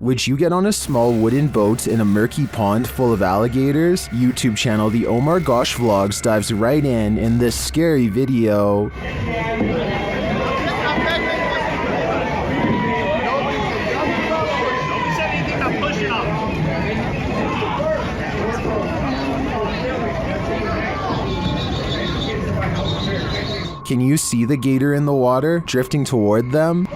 Would you get on a small wooden boat in a murky pond full of alligators? YouTube channel The Oh My Gosh Vlogs dives right in this scary video. Can you see the gator in the water, drifting toward them?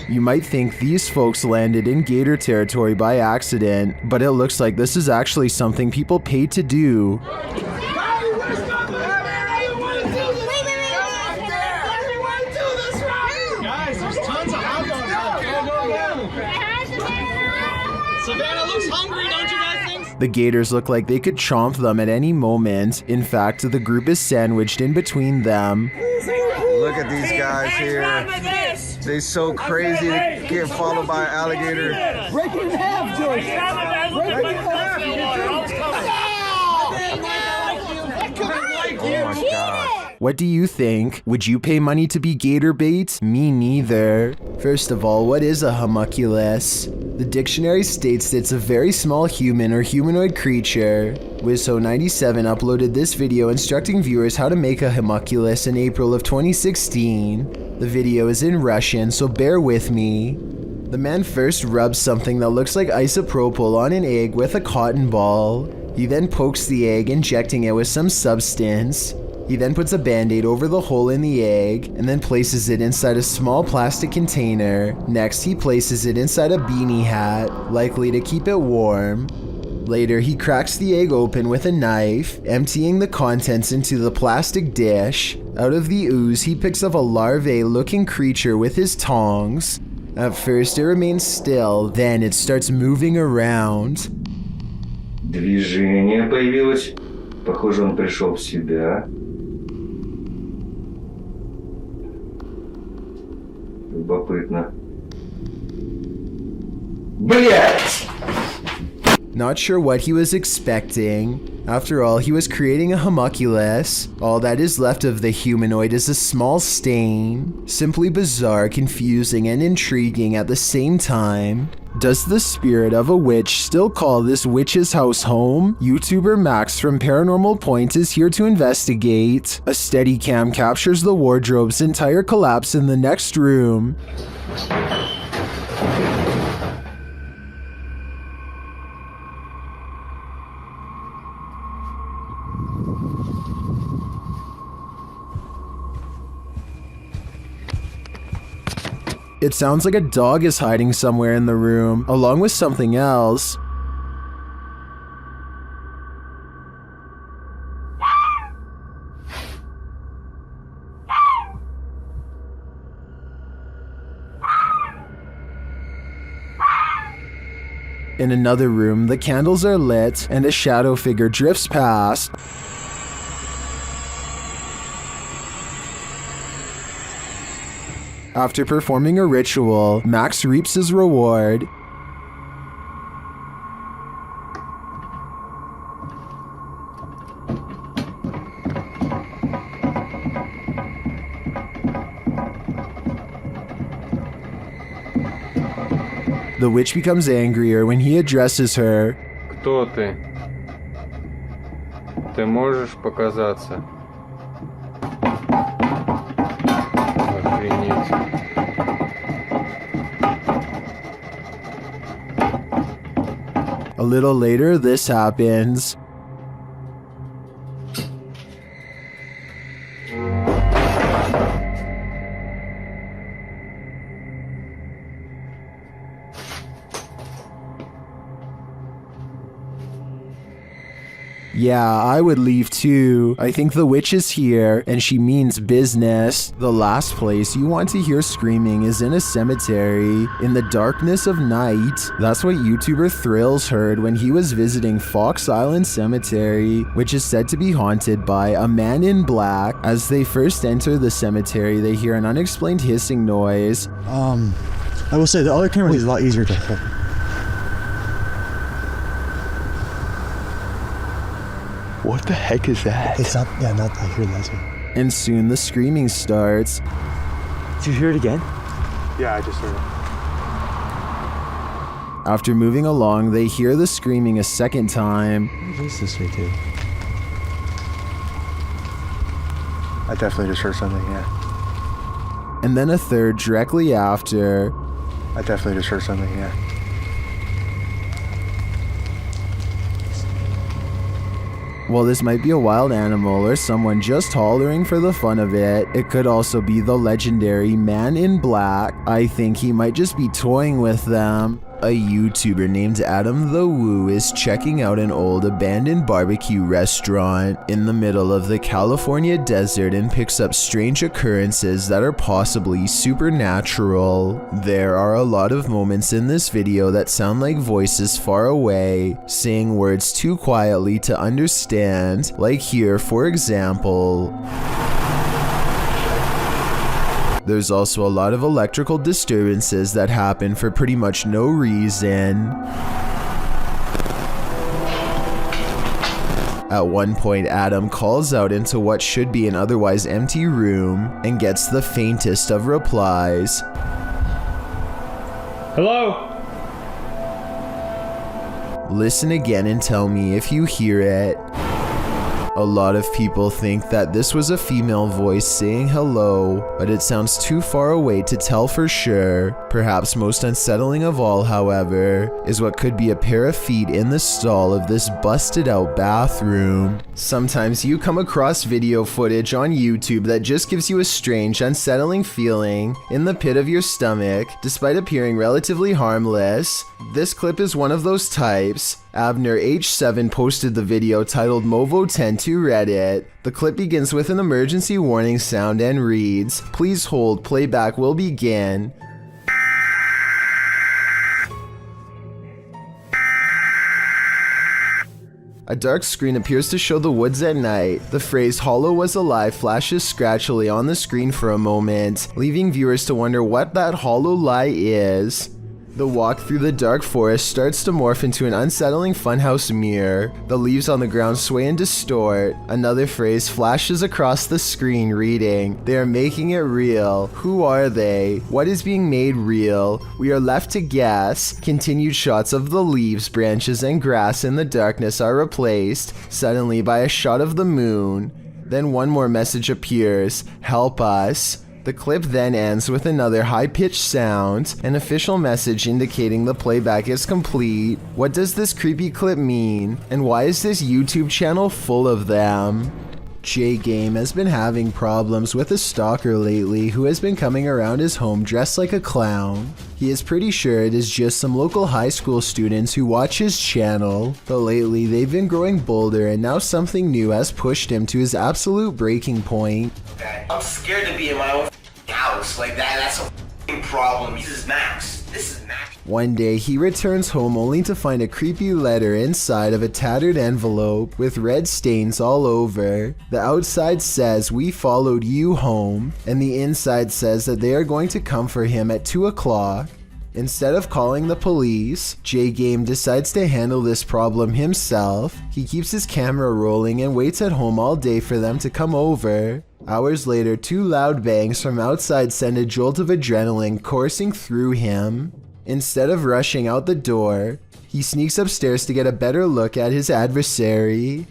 You might think these folks landed in gator territory by accident, but it looks like this is actually something people paid to do. The gators look like they could chomp them at any moment. In fact, the group is sandwiched in between them. Look at these guys here. They so crazy to get followed by an alligator. Break it in half, George. Break it in half. Oh my God. What do you think? Would you pay money to be gator bait? Me neither. First of all, what is a homunculus? The dictionary states that it's a very small human or humanoid creature. Wizzo97 uploaded this video instructing viewers how to make a homunculus in April of 2016. The video is in Russian, so bear with me. The man first rubs something that looks like isopropyl on an egg with a cotton ball. He then pokes the egg, injecting it with some substance. He then puts a band-aid over the hole in the egg and then places it inside a small plastic container. Next, he places it inside a beanie hat, likely to keep it warm. Later, he cracks the egg open with a knife, emptying the contents into the plastic dish. Out of the ooze, he picks up a larvae-looking creature with his tongs. At first, it remains still, then it starts moving around. Движение появилось. Похоже, он пришел в себя. Любопытно. Блять! Not sure what he was expecting. After all, he was creating a homunculus. All that is left of the humanoid is a small stain. Simply bizarre, confusing, and intriguing at the same time. Does the spirit of a witch still call this witch's house home? YouTuber Max from Paranormal Point is here to investigate. A Steadicam captures the wardrobe's entire collapse in the next room. It sounds like a dog is hiding somewhere in the room, along with something else. In another room, the candles are lit and a shadow figure drifts past. After performing a ritual, Max reaps his reward. The witch becomes angrier when he addresses her. Кто ты? Ты можешь показаться? A little later, this happens. Yeah, I would leave too. I think the witch is here, and she means business. The last place you want to hear screaming is in a cemetery, in the darkness of night. That's what YouTuber Thrills heard when he was visiting Fox Island Cemetery, which is said to be haunted by a man in black. As they first enter the cemetery, they hear an unexplained hissing noise. I will say the other camera is a lot easier to hold. What the heck is that? It's not, yeah, not that here, that's it. and soon the screaming starts. Did you hear it again? Yeah, I just heard it. After moving along, they hear the screaming a second time. What is this right there? I definitely just heard something, yeah. And then a third directly after. I definitely just heard something, yeah. While this might be a wild animal or someone just hollering for the fun of it, it could also be the legendary Man in Black. I think he might just be toying with them. A YouTuber named Adam the Woo is checking out an old abandoned barbecue restaurant in the middle of the California desert and picks up strange occurrences that are possibly supernatural. There are a lot of moments in this video that sound like voices far away, saying words too quietly to understand, like here for example. There's also a lot of electrical disturbances that happen for pretty much no reason. At one point, Adam calls out into what should be an otherwise empty room and gets the faintest of replies. Hello? Listen again and tell me if you hear it. A lot of people think that this was a female voice saying hello, but it sounds too far away to tell for sure. Perhaps most unsettling of all, however, is what could be a pair of feet in the stall of this busted out bathroom. Sometimes you come across video footage on YouTube that just gives you a strange, unsettling feeling in the pit of your stomach, despite appearing relatively harmless. This clip is one of those types. Abner H7 posted the video titled Movo10 to Reddit. The clip begins with an emergency warning sound and reads, "Please hold, playback will begin." A dark screen appears to show the woods at night. The phrase "Hollow was alive" flashes scratchily on the screen for a moment, leaving viewers to wonder what that hollow lie is. The walk through the dark forest starts to morph into an unsettling funhouse mirror. The leaves on the ground sway and distort. Another phrase flashes across the screen reading, "They are making it real. Who are they? What is being made real? We are left to guess." Continued shots of the leaves, branches, and grass in the darkness are replaced, suddenly by a shot of the moon. Then one more message appears, "Help us." The clip then ends with another high-pitched sound, an official message indicating the playback is complete. What does this creepy clip mean? And why is this YouTube channel full of them? J-Game has been having problems with a stalker lately who has been coming around his home dressed like a clown. He is pretty sure it is just some local high school students who watch his channel, but lately they've been growing bolder and now something new has pushed him to his absolute breaking point. I'm scared to be in my own house like that. That's a problem. This is Max. One day he returns home only to find a creepy letter inside of a tattered envelope with red stains all over. The outside says, "We followed you home," and the inside says that they are going to come for him at 2 o'clock. Instead of calling the police, J-Game decides to handle this problem himself. He keeps his camera rolling and waits at home all day for them to come over. Hours later, 2 loud bangs from outside send a jolt of adrenaline coursing through him. Instead of rushing out the door, he sneaks upstairs to get a better look at his adversary.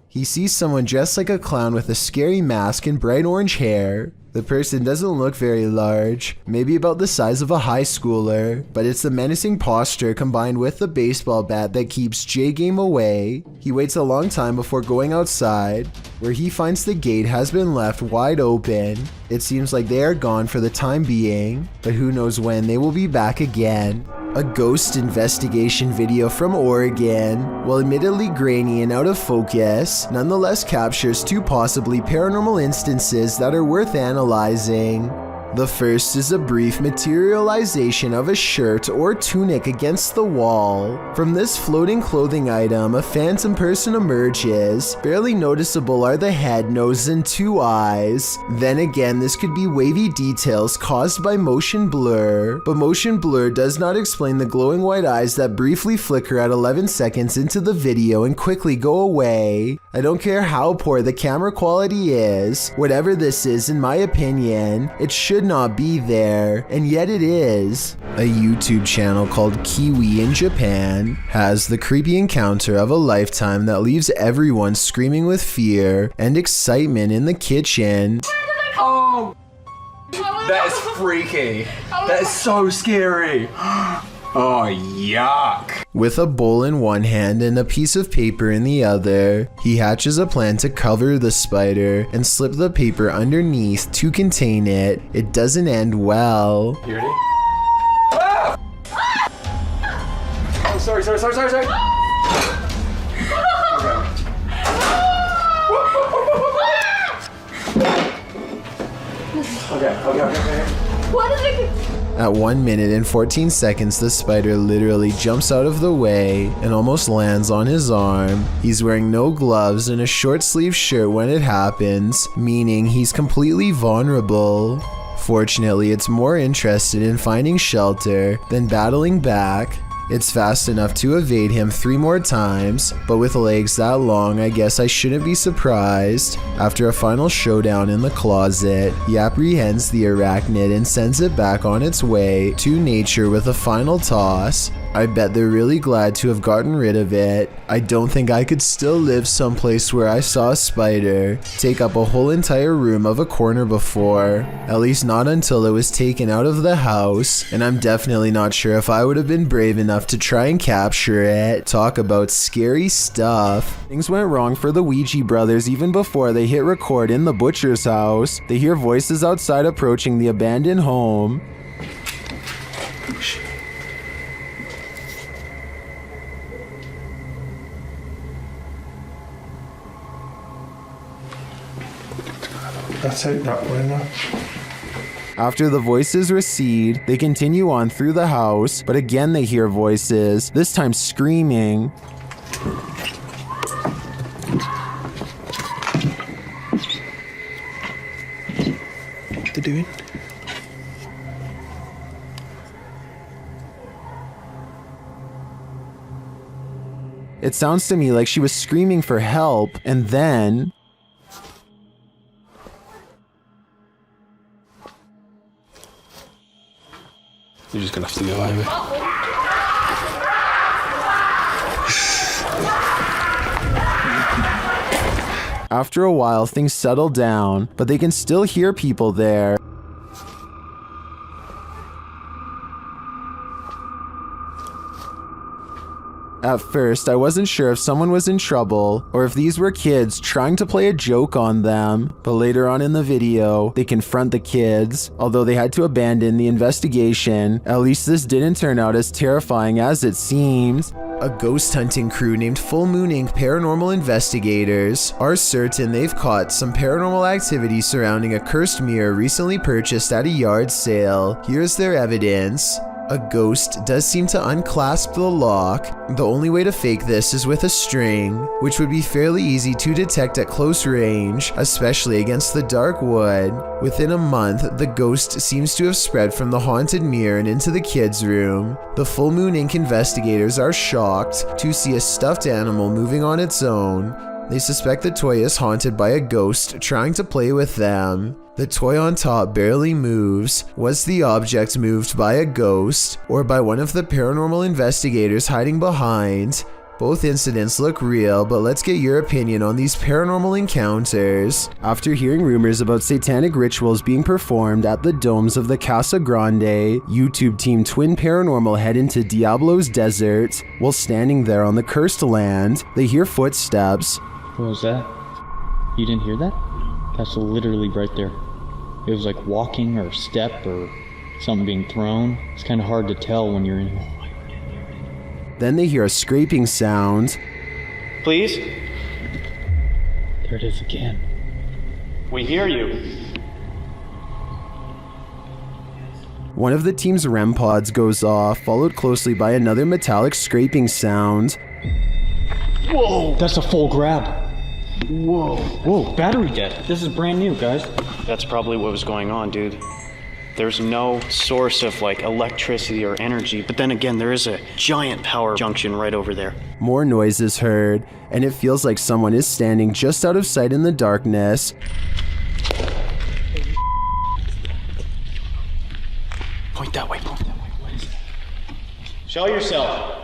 He sees someone dressed like a clown with a scary mask and bright orange hair. The person doesn't look very large, maybe about the size of a high schooler, but it's the menacing posture combined with the baseball bat that keeps J-Game away. He waits a long time before going outside, where he finds the gate has been left wide open. It seems like they are gone for the time being, but who knows when they will be back again. A ghost investigation video from Oregon, while admittedly grainy and out of focus, nonetheless captures 2 possibly paranormal instances that are worth analyzing. The first is a brief materialization of a shirt or tunic against the wall. From this floating clothing item, a phantom person emerges. Barely noticeable are the head, nose, and 2 eyes. Then again, this could be wavy details caused by motion blur, but motion blur does not explain the glowing white eyes that briefly flicker at 11 seconds into the video and quickly go away. I don't care how poor the camera quality is, whatever this is, in my opinion, it should not be there, and yet it is. A YouTube channel called Kiwi in Japan has the creepy encounter of a lifetime that leaves everyone screaming with fear and excitement in the kitchen. Oh, that is freaky. That is so scary. Oh, yuck. With a bowl in one hand and a piece of paper in the other, he hatches a plan to cover the spider and slip the paper underneath to contain it. It doesn't end well. You ready? Ah! Oh, sorry. Okay. What is it? At 1 minute and 14 seconds, the spider literally jumps out of the way and almost lands on his arm. He's wearing no gloves and a short sleeve shirt when it happens, meaning he's completely vulnerable. Fortunately, it's more interested in finding shelter than battling back. It's fast enough to evade him 3 more times, but with legs that long, I guess I shouldn't be surprised. After a final showdown in the closet, he apprehends the arachnid and sends it back on its way to nature with a final toss. I bet they're really glad to have gotten rid of it. I don't think I could still live someplace where I saw a spider take up a whole entire room of a corner before. At least not until it was taken out of the house, and I'm definitely not sure if I would have been brave enough to try and capture it. Talk about scary stuff. Things went wrong for the Ouija brothers even before they hit record in the butcher's house. They hear voices outside approaching the abandoned home. That's out that way now. After the voices recede, they continue on through the house, but again they hear voices, this time screaming. What they doing? It sounds to me like she was screaming for help, and then... You're just gonna have to go over. After a while, things settle down, but they can still hear people there. At first, I wasn't sure if someone was in trouble or if these were kids trying to play a joke on them, but later on in the video, they confront the kids. Although they had to abandon the investigation, at least this didn't turn out as terrifying as it seems. A ghost hunting crew named Full Moon Inc. Paranormal Investigators are certain they've caught some paranormal activity surrounding a cursed mirror recently purchased at a yard sale. Here's their evidence. A ghost does seem to unclasp the lock. The only way to fake this is with a string, which would be fairly easy to detect at close range, especially against the dark wood. Within a month, the ghost seems to have spread from the haunted mirror and into the kids' room. The Full Moon Inc. investigators are shocked to see a stuffed animal moving on its own. They suspect the toy is haunted by a ghost trying to play with them. The toy on top barely moves. Was the object moved by a ghost or by one of the paranormal investigators hiding behind? Both incidents look real, but let's get your opinion on these paranormal encounters. After hearing rumors about satanic rituals being performed at the domes of the Casa Grande, YouTube team Twin Paranormal head into Diablo's desert. While standing there on the cursed land, they hear footsteps. What was that? You didn't hear that? That's literally right there. It was like walking or a step or something being thrown. It's kind of hard to tell when you're in here. Then they hear a scraping sound. Please? There it is again. We hear you. One of the team's REM pods goes off, followed closely by another metallic scraping sound. Whoa! That's a full grab. Whoa. Whoa, battery dead. This is brand new, guys. That's probably what was going on, dude. There's no source of like electricity or energy, but then again, there is a giant power junction right over there. More noise is heard, and it feels like someone is standing just out of sight in the darkness. Point that way, point that way. What is that? Show yourself.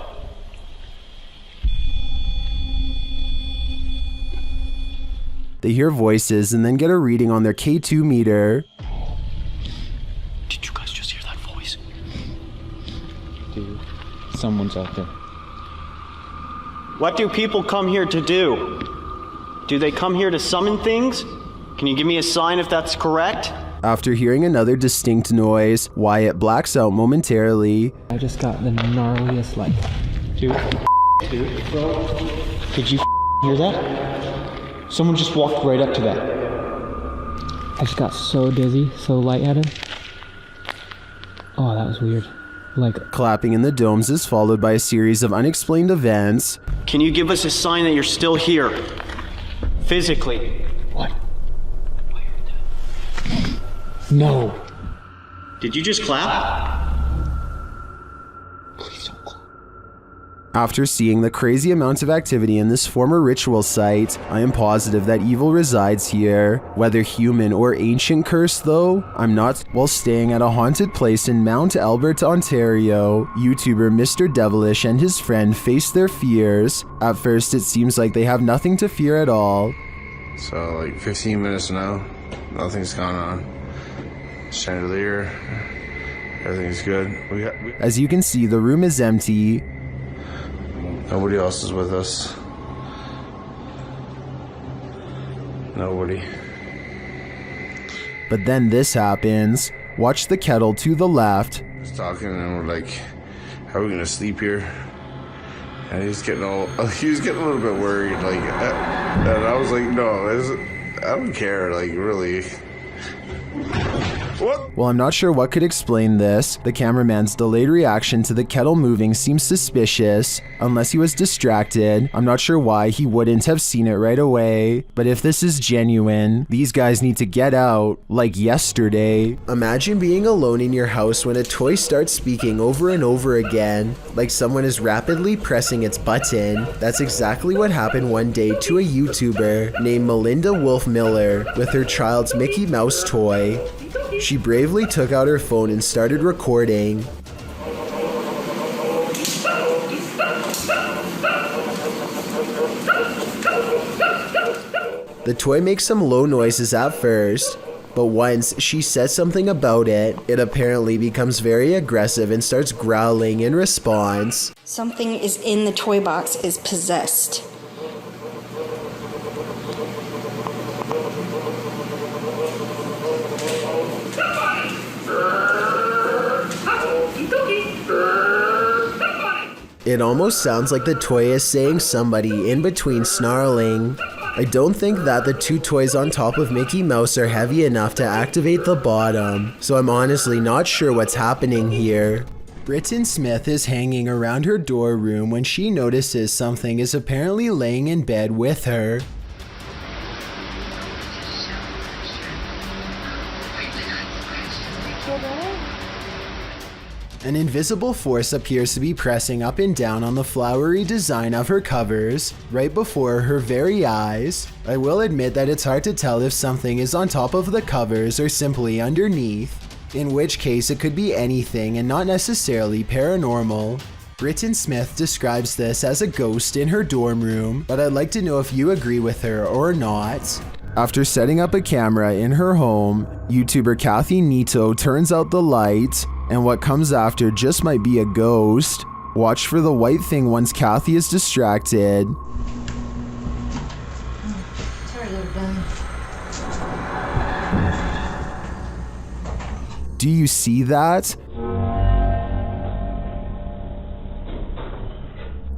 They hear voices and then get a reading on their K2 meter. Did you guys just hear that voice? Dude, someone's out there. What do people come here to do? Do they come here to summon things? Can you give me a sign if that's correct? After hearing another distinct noise, Wyatt blacks out momentarily. I just got the gnarliest light. Dude, did you hear that? Someone just walked right up to that. I just got so dizzy, so lightheaded. Oh, that was weird. Like, Clapping in the domes is followed by a series of unexplained events. Can you give us a sign that you're still here? Physically. What? No. Did you just clap? Please don't clap. After seeing the crazy amount of activity in this former ritual site, I am positive that evil resides here. Whether human or ancient curse though, I'm not. While staying at a haunted place in Mount Albert, Ontario, YouTuber Mr. Devilish and his friend face their fears. At first it seems like they have nothing to fear at all. So like 15 minutes now, nothing's gone on. Chandelier, everything's good. As you can see, the room is empty. Nobody else is with us. Nobody. But then this happens. Watch the kettle to the left. He's talking and we're like, how are we gonna sleep here? And he was getting a little bit worried, like, and I was like, no, I don't care, like, really. What? Well, I'm not sure what could explain this. The cameraman's delayed reaction to the kettle moving seems suspicious. Unless he was distracted, I'm not sure why he wouldn't have seen it right away. But if this is genuine, these guys need to get out, like yesterday. Imagine being alone in your house when a toy starts speaking over and over again, like someone is rapidly pressing its button. That's exactly what happened one day to a YouTuber named Melinda Wolf Miller with her child's Mickey Mouse toy. She bravely took out her phone and started recording. The toy makes some low noises at first, but once she says something about it, it apparently becomes very aggressive and starts growling in response. Something is in the toy box is possessed. It almost sounds like the toy is saying somebody in between snarling. I don't think that the two toys on top of Mickey Mouse are heavy enough to activate the bottom, so I'm honestly not sure what's happening here. Britton Smith is hanging around her dorm room when she notices something is apparently laying in bed with her. An invisible force appears to be pressing up and down on the flowery design of her covers, right before her very eyes. I will admit that it's hard to tell if something is on top of the covers or simply underneath, in which case it could be anything and not necessarily paranormal. Britton Smith describes this as a ghost in her dorm room, but I'd like to know if you agree with her or not. After setting up a camera in her home, YouTuber Kathy Nito turns out the light, and what comes after just might be a ghost. Watch for the white thing once Kathy is distracted. Sorry, little Ben. Do you see that?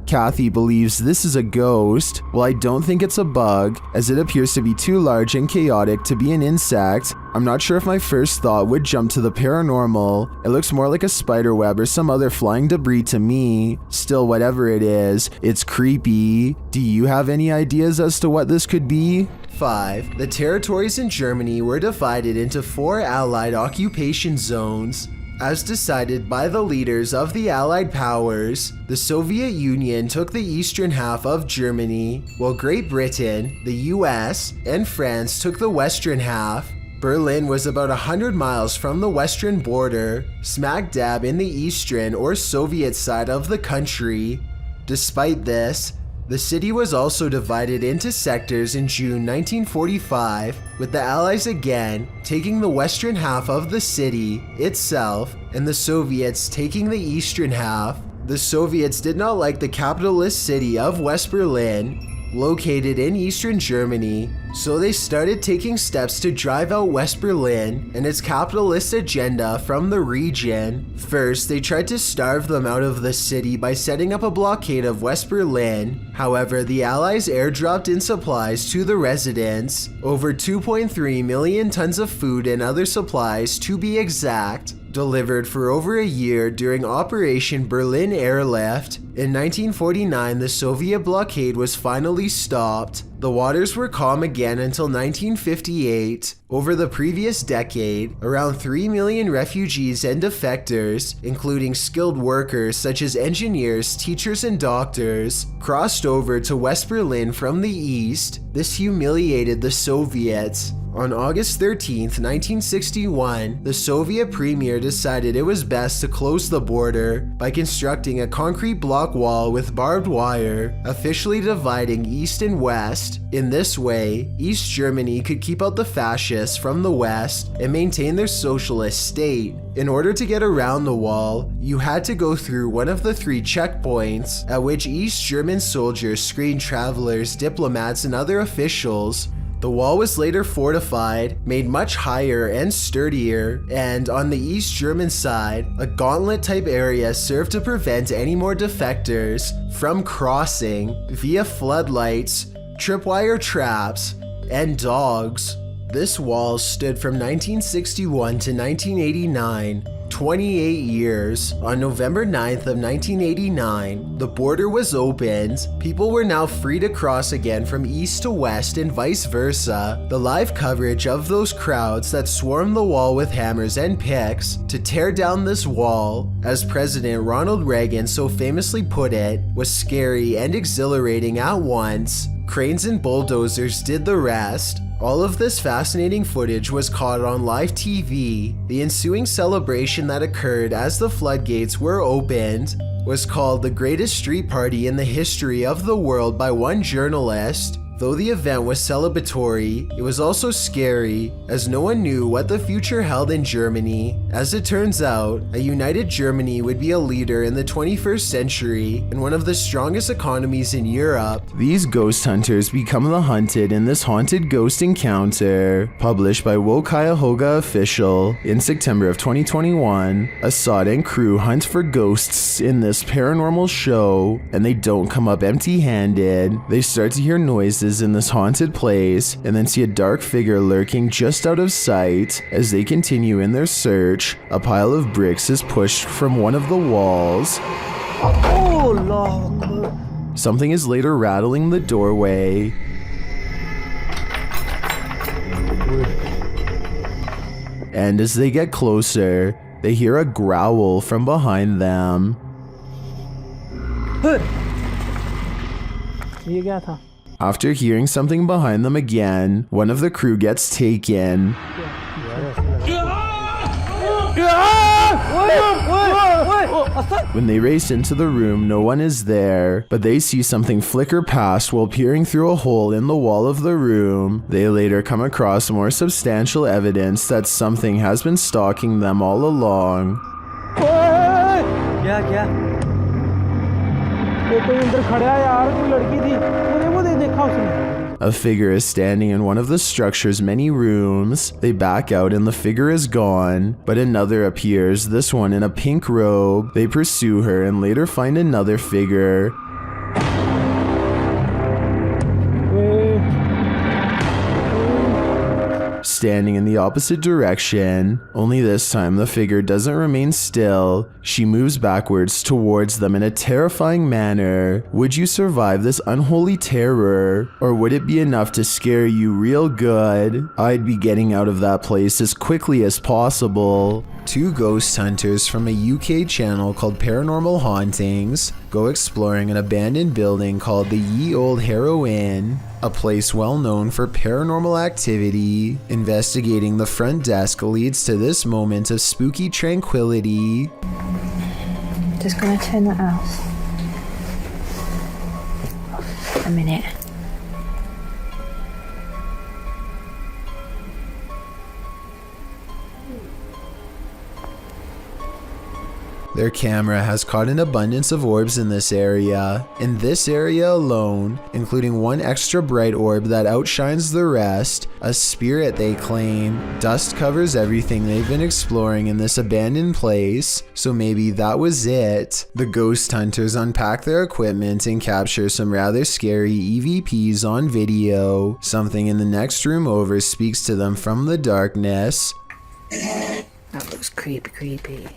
Kathy believes this is a ghost. Well, I don't think it's a bug, as it appears to be too large and chaotic to be an insect, I'm not sure if my first thought would jump to the paranormal. It looks more like a spider web or some other flying debris to me. Still, whatever it is, it's creepy. Do you have any ideas as to what this could be? 5. The territories in Germany were divided into 4 Allied occupation zones. As decided by the leaders of the Allied powers, the Soviet Union took the eastern half of Germany, while Great Britain, the US, and France took the western half. Berlin was about 100 miles from the western border, smack dab in the eastern or Soviet side of the country. Despite this, the city was also divided into sectors in June 1945, with the Allies again taking the western half of the city itself and the Soviets taking the eastern half. The Soviets did not like the capitalist city of West Berlin, located in eastern Germany, so they started taking steps to drive out West Berlin and its capitalist agenda from the region. First, they tried to starve them out of the city by setting up a blockade of West Berlin. However, the Allies airdropped in supplies to the residents, over 2.3 million tons of food and other supplies to be exact, delivered for over a year during Operation Berlin Airlift. In 1949, the Soviet blockade was finally stopped. The waters were calm again until 1958. Over the previous decade, around 3 million refugees and defectors, including skilled workers such as engineers, teachers, and doctors, crossed over to West Berlin from the east. This humiliated the Soviets. On August 13, 1961, the Soviet premier decided it was best to close the border by constructing a concrete block wall with barbed wire, officially dividing East and West. In this way, East Germany could keep out the fascists from the West and maintain their socialist state. In order to get around the wall, you had to go through one of the 3 checkpoints, at which East German soldiers screened travelers, diplomats, and other officials. The wall was later fortified, made much higher and sturdier, and on the East German side, a gauntlet-type area served to prevent any more defectors from crossing via floodlights, tripwire traps, and dogs. This wall stood from 1961 to 1989, 28 years. On November 9th of 1989, the border was opened. People were now free to cross again from east to west and vice versa. The live coverage of those crowds that swarmed the wall with hammers and picks to tear down this wall, as President Ronald Reagan so famously put it, was scary and exhilarating at once. Cranes and bulldozers did the rest. All of this fascinating footage was caught on live TV. The ensuing celebration that occurred as the floodgates were opened was called the greatest street party in the history of the world by one journalist. Though the event was celebratory, it was also scary, as no one knew what the future held in Germany. As it turns out, a united Germany would be a leader in the 21st century and one of the strongest economies in Europe. These ghost hunters become the hunted in this haunted ghost encounter, published by Wo Cuyahoga Official in September of 2021. Assad and crew hunt for ghosts in this paranormal show, and they don't come up empty-handed. They start to hear noises in this haunted place and then see a dark figure lurking just out of sight. As they continue in their search, a pile of bricks is pushed from one of the walls. Oh, Lord. Something is later rattling the doorway. And as they get closer, they hear a growl from behind them. After hearing something behind them again, one of the crew gets taken. When they race into the room, no one is there, but they see something flicker past while peering through a hole in the wall of the room. They later come across more substantial evidence that something has been stalking them all along. A figure is standing in one of the structure's many rooms. They back out and the figure is gone, but another appears, this one in a pink robe. They pursue her and later find another figure. standing in the opposite direction, only this time the figure doesn't remain still. She moves backwards towards them in a terrifying manner. Would you survive this unholy terror, or would it be enough to scare you real good? I'd be getting out of that place as quickly as possible. Two ghost hunters from a UK channel called Paranormal Hauntings go exploring an abandoned building called the Ye Old Harrow Inn, a place well known for paranormal activity. Investigating the front desk leads to this moment of spooky tranquility. Just gonna turn that off. A minute. Their camera has caught an abundance of orbs in this area. In this area alone, including one extra bright orb that outshines the rest, a spirit they claim. Dust covers everything they've been exploring in this abandoned place, so maybe that was it. The ghost hunters unpack their equipment and capture some rather scary EVPs on video. Something in the next room over speaks to them from the darkness. That looks creepy.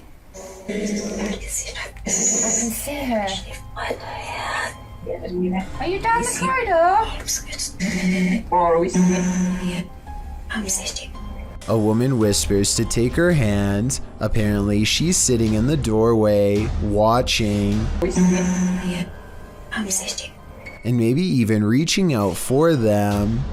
I can see her. Are you down the corridor? A woman whispers to take her hand. Apparently, she's sitting in the doorway, watching. And maybe even reaching out for them.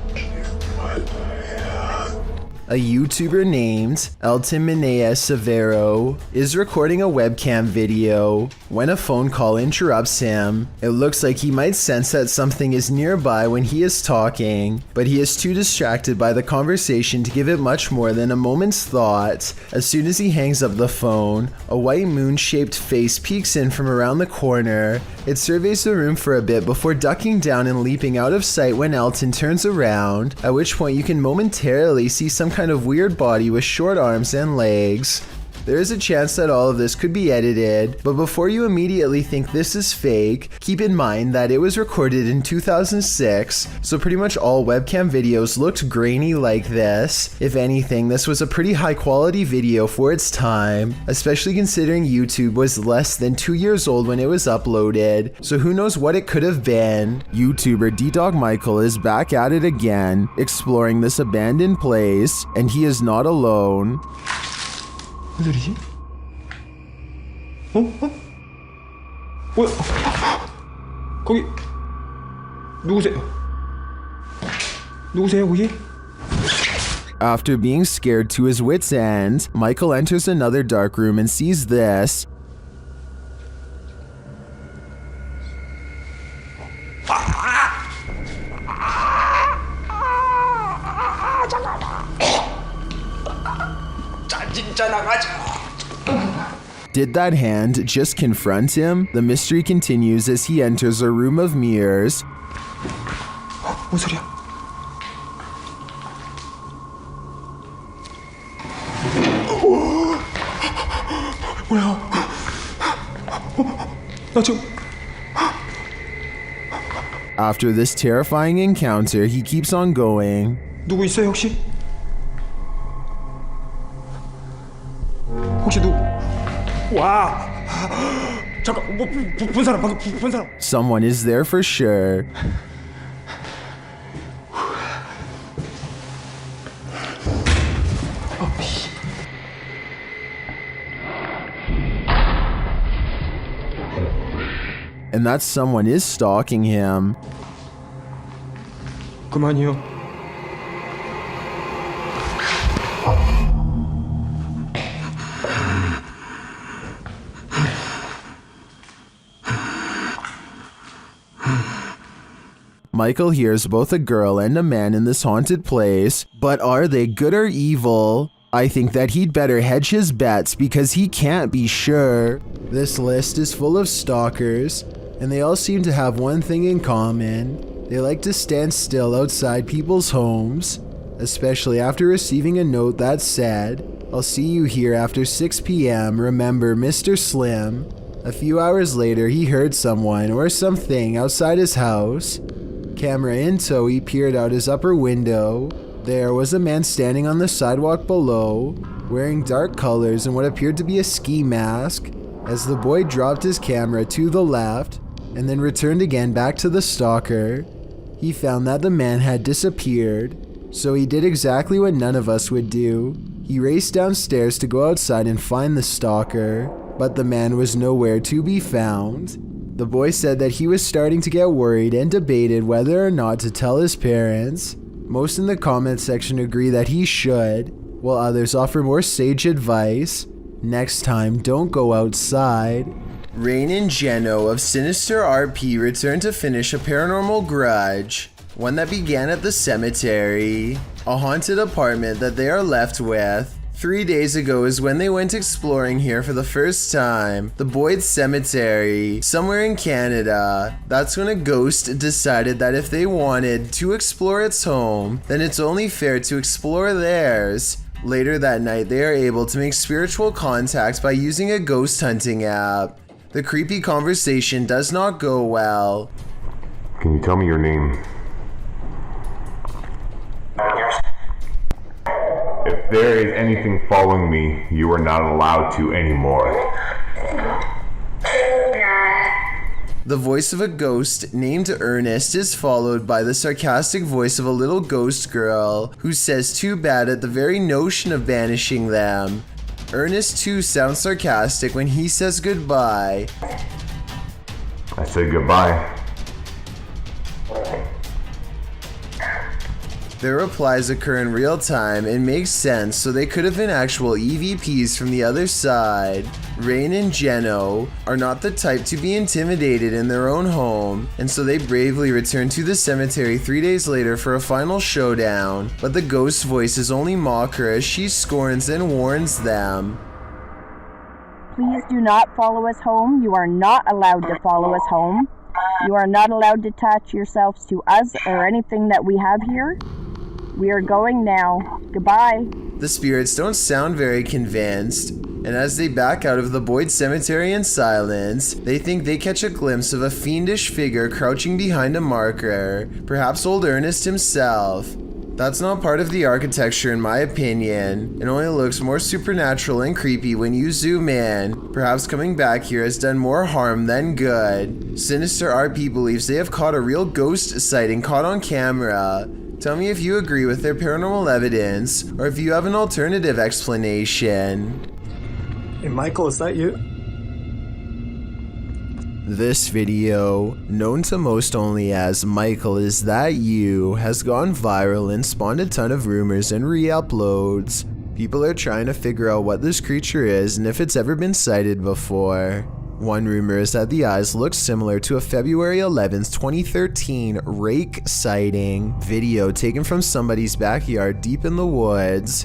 A YouTuber named Elton Minea Severo is recording a webcam video. When a phone call interrupts him, it looks like he might sense that something is nearby when he is talking, but he is too distracted by the conversation to give it much more than a moment's thought. As soon as he hangs up the phone, a white moon-shaped face peeks in from around the corner. It surveys the room for a bit before ducking down and leaping out of sight when Elton turns around, at which point you can momentarily see some kind of weird body with short arms and legs. There is a chance that all of this could be edited, but before you immediately think this is fake, keep in mind that it was recorded in 2006, so pretty much all webcam videos looked grainy like this. If anything, this was a pretty high quality video for its time, especially considering YouTube was less than 2 years old when it was uploaded, so who knows what it could have been. YouTuber D-Dog Michael is back at it again, exploring this abandoned place, and he is not alone. 무슨 소리지? 뭐야? 거기 누구세요? 누구세요 거기? After being scared to his wits' end, Michael enters another dark room and sees this. Did that hand just confront him? The mystery continues as he enters a room of mirrors. 뭔 소리야? 뭐야? 나 지금. After this terrifying encounter, he keeps on going. 누구 있어요 혹시? 혹시 누구? 와! 잠깐, 본 사람 방금 본 사람. Someone is there for sure. And that someone is stalking him. 그만이요. Michael hears both a girl and a man in this haunted place, but are they good or evil? I think that he'd better hedge his bets because he can't be sure. This list is full of stalkers, and they all seem to have one thing in common. They like to stand still outside people's homes, especially after receiving a note that said, "I'll see you here after 6 p.m. Remember, Mr. Slim." A few hours later, he heard someone or something outside his house. Camera in tow, he peered out his upper window. There was a man standing on the sidewalk below, wearing dark colors and what appeared to be a ski mask, as the boy dropped his camera to the left and then returned again back to the stalker. He found that the man had disappeared, so he did exactly what none of us would do. He raced downstairs to go outside and find the stalker, but the man was nowhere to be found. The boy said that he was starting to get worried and debated whether or not to tell his parents. Most in the comment section agree that he should, while others offer more sage advice. Next time, don't go outside. Rain and Jeno of Sinister RP returned to finish a paranormal grudge, one that began at the cemetery, a haunted apartment that they are left with. 3 days ago is when they went exploring here for the first time, the Boyd Cemetery, somewhere in Canada. That's when a ghost decided that if they wanted to explore its home, then it's only fair to explore theirs. Later that night, they are able to make spiritual contact by using a ghost hunting app. The creepy conversation does not go well. Can you tell me your name? If there is anything following me, you are not allowed to anymore. The voice of a ghost named Ernest is followed by the sarcastic voice of a little ghost girl who says too bad at the very notion of banishing them. Ernest too sounds sarcastic when he says goodbye. I said goodbye. Their replies occur in real time and make sense, so they could have been actual EVPs from the other side. Rain and Jeno are not the type to be intimidated in their own home, and so they bravely return to the cemetery 3 days later for a final showdown, but the ghost voice is only mock her as she scorns and warns them. Please do not follow us home. You are not allowed to follow us home. You are not allowed to attach yourselves to us or anything that we have here. We are going now. Goodbye. The spirits don't sound very convinced, and as they back out of the Boyd Cemetery in silence, they think they catch a glimpse of a fiendish figure crouching behind a marker, perhaps old Ernest himself. That's not part of the architecture in my opinion. It only looks more supernatural and creepy when you zoom in. Perhaps coming back here has done more harm than good. Sinister RP believes they have caught a real ghost sighting caught on camera. Tell me if you agree with their paranormal evidence, or if you have an alternative explanation. Hey Michael, is that you? This video, known to most only as Michael Is That You, has gone viral and spawned a ton of rumors and re-uploads. People are trying to figure out what this creature is and if it's ever been sighted before. One rumor is that the eyes look similar to a February 11th, 2013 rake sighting video taken from somebody's backyard deep in the woods.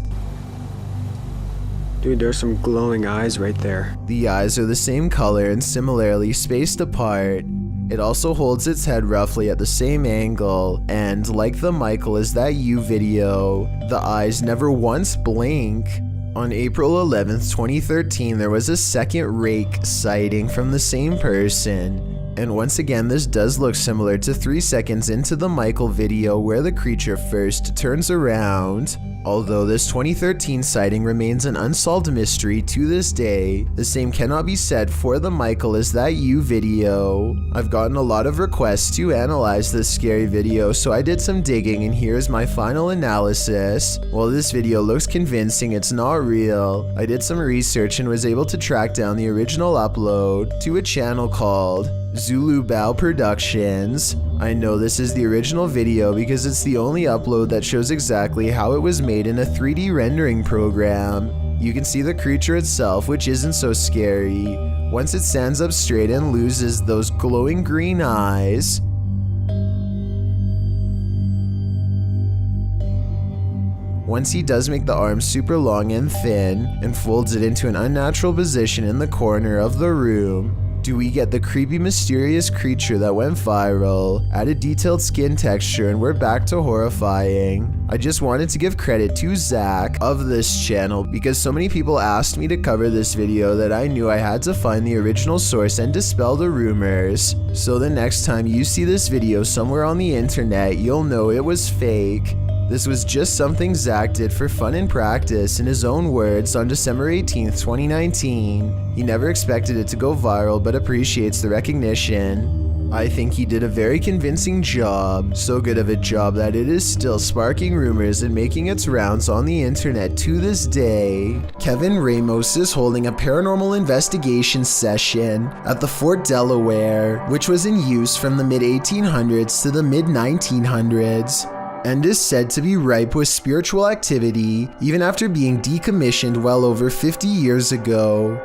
Dude, there's some glowing eyes right there. The eyes are the same color and similarly spaced apart. It also holds its head roughly at the same angle, and like the Michael Is That You video, the eyes never once blink. On April 11th, 2013, there was a second rake sighting from the same person. And once again, this does look similar to 3 seconds into the Michael video where the creature first turns around. Although this 2013 sighting remains an unsolved mystery to this day, the same cannot be said for the Michael Is That You video. I've gotten a lot of requests to analyze this scary video, so I did some digging and here's my final analysis. While this video looks convincing, it's not real. I did some research and was able to track down the original upload to a channel called Zulu Bao Productions. I know this is the original video because it's the only upload that shows exactly how it was made in a 3D rendering program. You can see the creature itself, which isn't so scary, once it stands up straight and loses those glowing green eyes. Once he does make the arms super long and thin, and folds it into an unnatural position in the corner of the room, do we get the creepy mysterious creature that went viral, added detailed skin texture, and we're back to horrifying. I just wanted to give credit to Zach of this channel because so many people asked me to cover this video that I knew I had to find the original source and dispel the rumors. So the next time you see this video somewhere on the internet, you'll know it was fake. This was just something Zach did for fun and practice, in his own words, on December 18th, 2019. He never expected it to go viral, but appreciates the recognition. I think he did a very convincing job, so good of a job that it is still sparking rumors and making its rounds on the internet to this day. Kevin Ramos is holding a paranormal investigation session at the Fort Delaware, which was in use from the mid-1800s to the mid-1900s, and is said to be ripe with spiritual activity even after being decommissioned well over 50 years ago.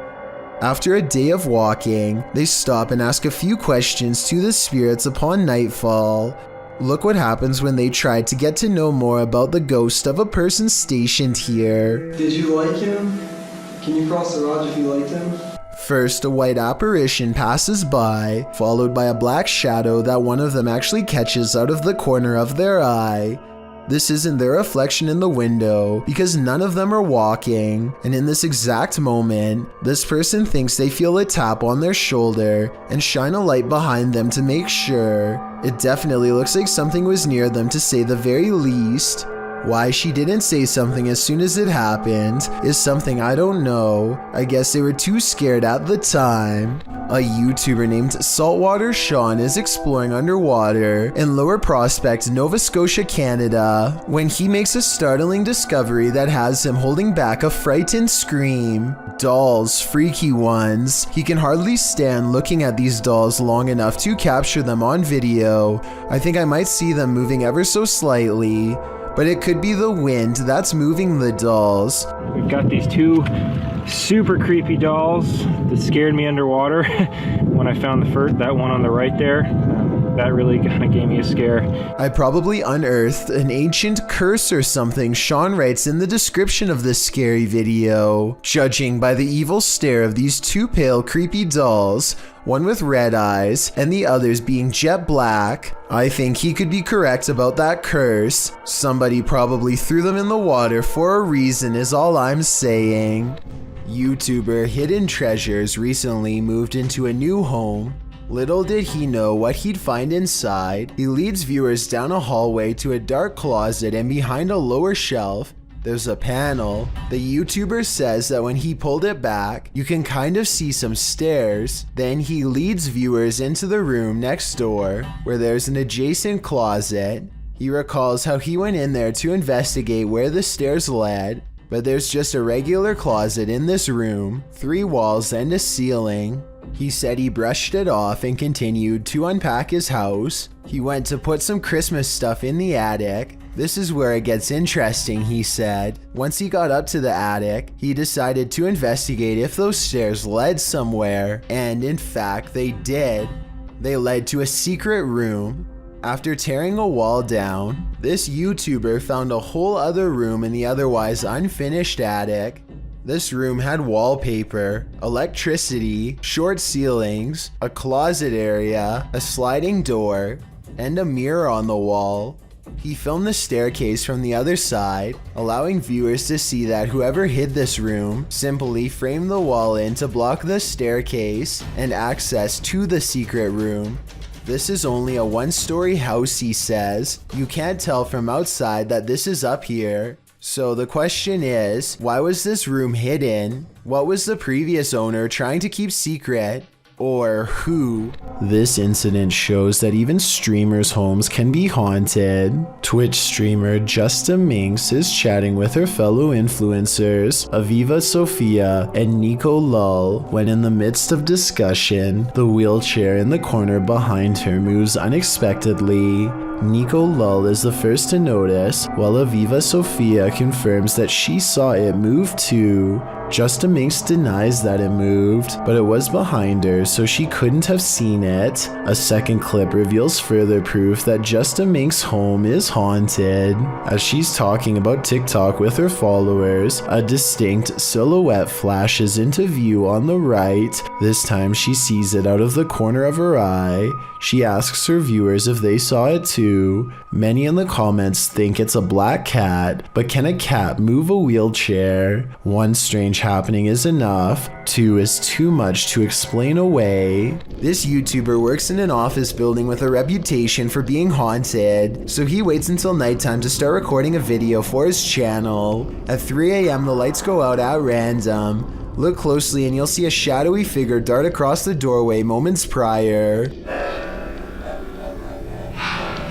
After a day of walking, they stop and ask a few questions to the spirits upon nightfall. Look what happens when they try to get to know more about the ghost of a person stationed here. Did you like him? Can you cross the rod if you liked him? First, a white apparition passes by, followed by a black shadow that one of them actually catches out of the corner of their eye. This isn't their reflection in the window, because none of them are walking, and in this exact moment, this person thinks they feel a tap on their shoulder and shine a light behind them to make sure. It definitely looks like something was near them, to say the very least. Why she didn't say something as soon as it happened is something I don't know. I guess they were too scared at the time. A YouTuber named Saltwater Sean is exploring underwater in Lower Prospect, Nova Scotia, Canada, when he makes a startling discovery that has him holding back a frightened scream. Dolls, freaky ones. He can hardly stand looking at these dolls long enough to capture them on video. I think I might see them moving ever so slightly, but it could be the wind that's moving the dolls. We've got these two super creepy dolls that scared me underwater when I found that one on the right there. That really kind of gave me a scare. I probably unearthed an ancient curse or something, Sean writes in the description of this scary video. Judging by the evil stare of these two pale, creepy dolls, one with red eyes and the others being jet black, I think he could be correct about that curse. Somebody probably threw them in the water for a reason is all I'm saying. YouTuber Hidden Treasures recently moved into a new home. Little did he know what he'd find inside. He leads viewers down a hallway to a dark closet, and behind a lower shelf, there's a panel. The YouTuber says that when he pulled it back, you can kind of see some stairs. Then he leads viewers into the room next door, where there's an adjacent closet. He recalls how he went in there to investigate where the stairs led, but there's just a regular closet in this room, 3 walls and a ceiling. He said he brushed it off and continued to unpack his house. He went to put some Christmas stuff in the attic. This is where it gets interesting, he said. Once he got up to the attic, he decided to investigate if those stairs led somewhere, and in fact they did. They led to a secret room. After tearing a wall down, this YouTuber found a whole other room in the otherwise unfinished attic. This room had wallpaper, electricity, short ceilings, a closet area, a sliding door, and a mirror on the wall. He filmed the staircase from the other side, allowing viewers to see that whoever hid this room simply framed the wall in to block the staircase and access to the secret room. This is only a 1-story house, he says. You can't tell from outside that this is up here. So the question is, why was this room hidden? What was the previous owner trying to keep secret? Or who? This incident shows that even streamers' homes can be haunted. Twitch streamer Justa Minx is chatting with her fellow influencers, Aviva Sophia and Nico Lull, when in the midst of discussion, the wheelchair in the corner behind her moves unexpectedly. Nico Lull is the first to notice, while Aviva Sophia confirms that she saw it move too. Justa Minx denies that it moved, but it was behind her, so she couldn't have seen it. A second clip reveals further proof that Justa Minx's home is haunted. As she's talking about TikTok with her followers, a distinct silhouette flashes into view on the right. This time she sees it out of the corner of her eye. She asks her viewers if they saw it too. Many in the comments think it's a black cat, but can a cat move a wheelchair? One strange much happening is enough. 2 is too much to explain away. This YouTuber works in an office building with a reputation for being haunted, so he waits until nighttime to start recording a video for his channel. At 3 a.m. the lights go out at random. Look closely and you'll see a shadowy figure dart across the doorway moments prior.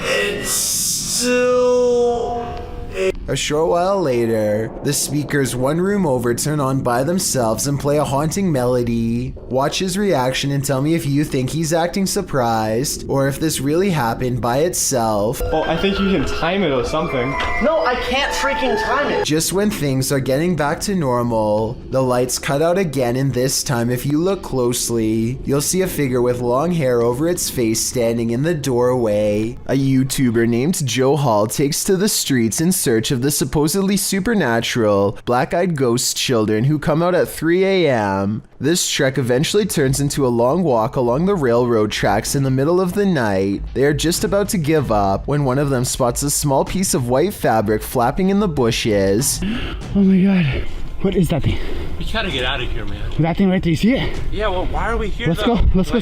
It's still... A short while later, the speakers one room over turn on by themselves and play a haunting melody. Watch his reaction and tell me if you think he's acting surprised or if this really happened by itself. Oh, I think you can time it or something. No, I can't freaking time it. Just when things are getting back to normal, the lights cut out again, and this time if you look closely, you'll see a figure with long hair over its face standing in the doorway. A YouTuber named Joe Hall takes to the streets in search of the supposedly supernatural, black-eyed ghost children who come out at 3 a.m. This trek eventually turns into a long walk along the railroad tracks in the middle of the night. They are just about to give up when one of them spots a small piece of white fabric flapping in the bushes. Oh my god. What is that thing? We gotta get out of here, man. That thing right there, you see it? Yeah, well, why are we here? Let's go. Let's go.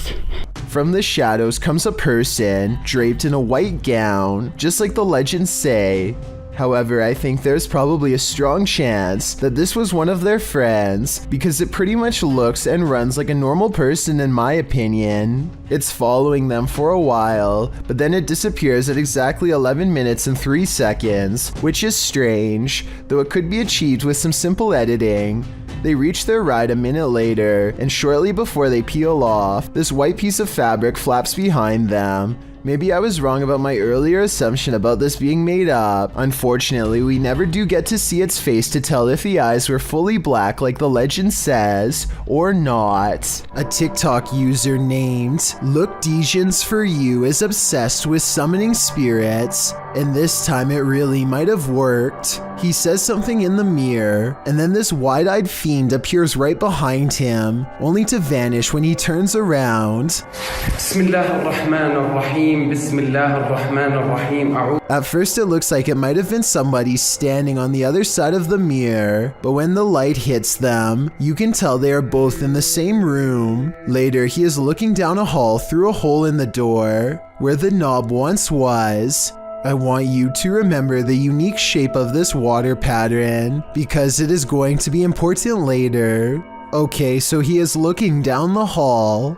From the shadows comes a person draped in a white gown, just like the legends say. However, I think there's probably a strong chance that this was one of their friends, because it pretty much looks and runs like a normal person in my opinion. It's following them for a while, but then it disappears at exactly 11 minutes and 3 seconds, which is strange, though it could be achieved with some simple editing. They reach their ride a minute later, and shortly before they peel off, this white piece of fabric flaps behind them. Maybe I was wrong about my earlier assumption about this being made up. Unfortunately, we never do get to see its face to tell if the eyes were fully black like the legend says, or not. A TikTok user named LookDesions4You is obsessed with summoning spirits, and this time it really might have worked. He says something in the mirror, and then this wide-eyed fiend appears right behind him, only to vanish when he turns around. At first it looks like it might have been somebody standing on the other side of the mirror, but when the light hits them, you can tell they are both in the same room. Later, he is looking down a hall through a hole in the door, where the knob once was. I want you to remember the unique shape of this water pattern, because it is going to be important later. Okay, so he is looking down the hall.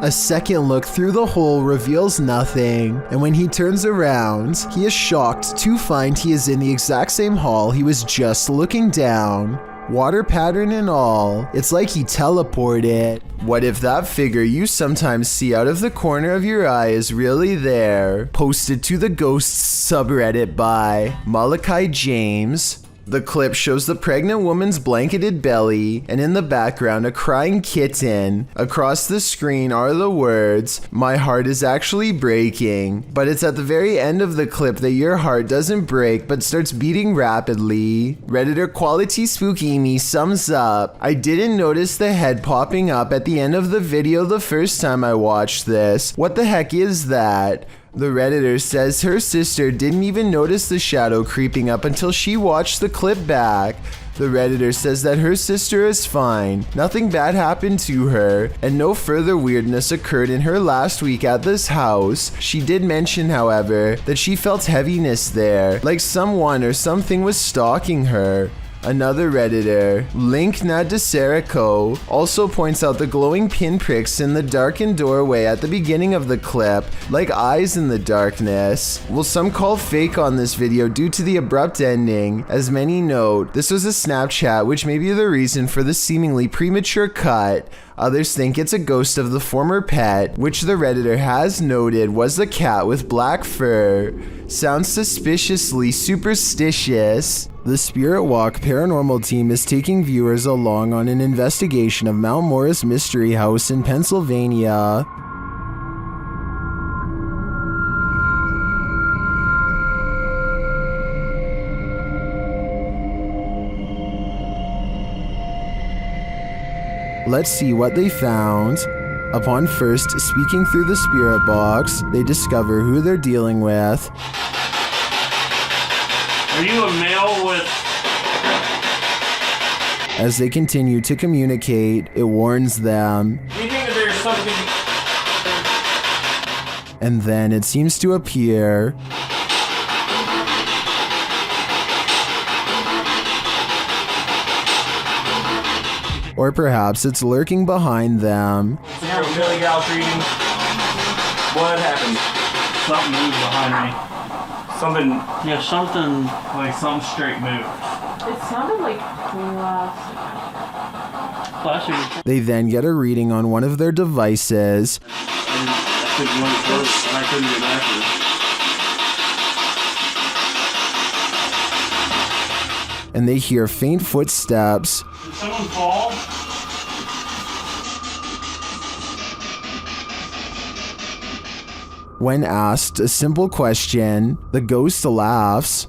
A second look through the hole reveals nothing, and when he turns around, he is shocked to find he is in the exact same hall he was just looking down. Water pattern and all, it's like he teleported. What if that figure you sometimes see out of the corner of your eye is really there? Posted to the Ghosts subreddit by Malachi James. The clip shows the pregnant woman's blanketed belly, and in the background a crying kitten. Across the screen are the words, "My heart is actually breaking." But it's at the very end of the clip that your heart doesn't break but starts beating rapidly. Redditor Quality Spooky Me sums up, "I didn't notice the head popping up at the end of the video the first time I watched this. What the heck is that?" The Redditor says her sister didn't even notice the shadow creeping up until she watched the clip back. The Redditor says that her sister is fine, nothing bad happened to her, and no further weirdness occurred in her last week at this house. She did mention, however, that she felt heaviness there, like someone or something was stalking her. Another Redditor, Link Nadeserico, also points out the glowing pinpricks in the darkened doorway at the beginning of the clip, like eyes in the darkness. Well, some call fake on this video due to the abrupt ending. As many note, this was a Snapchat, which may be the reason for the seemingly premature cut. Others think it's a ghost of the former pet, which the Redditor has noted was the cat with black fur. Sounds suspiciously superstitious. The Spirit Walk paranormal team is taking viewers along on an investigation of Mount Morris Mystery House in Pennsylvania. Let's see what they found. Upon first speaking through the spirit box, they discover who they're dealing with. Are you a male with... As they continue to communicate, it warns them. Do you think that there's something... And then it seems to appear. Or perhaps it's lurking behind them. Billy Gal's reading. What happened? Something moved behind me. Something. Yeah, something, like some straight move. It sounded like glass. Flashing. They then get a reading on one of their devices. I couldn't get backwards. And they hear faint footsteps. Did someone fall? When asked a simple question, the ghost laughs.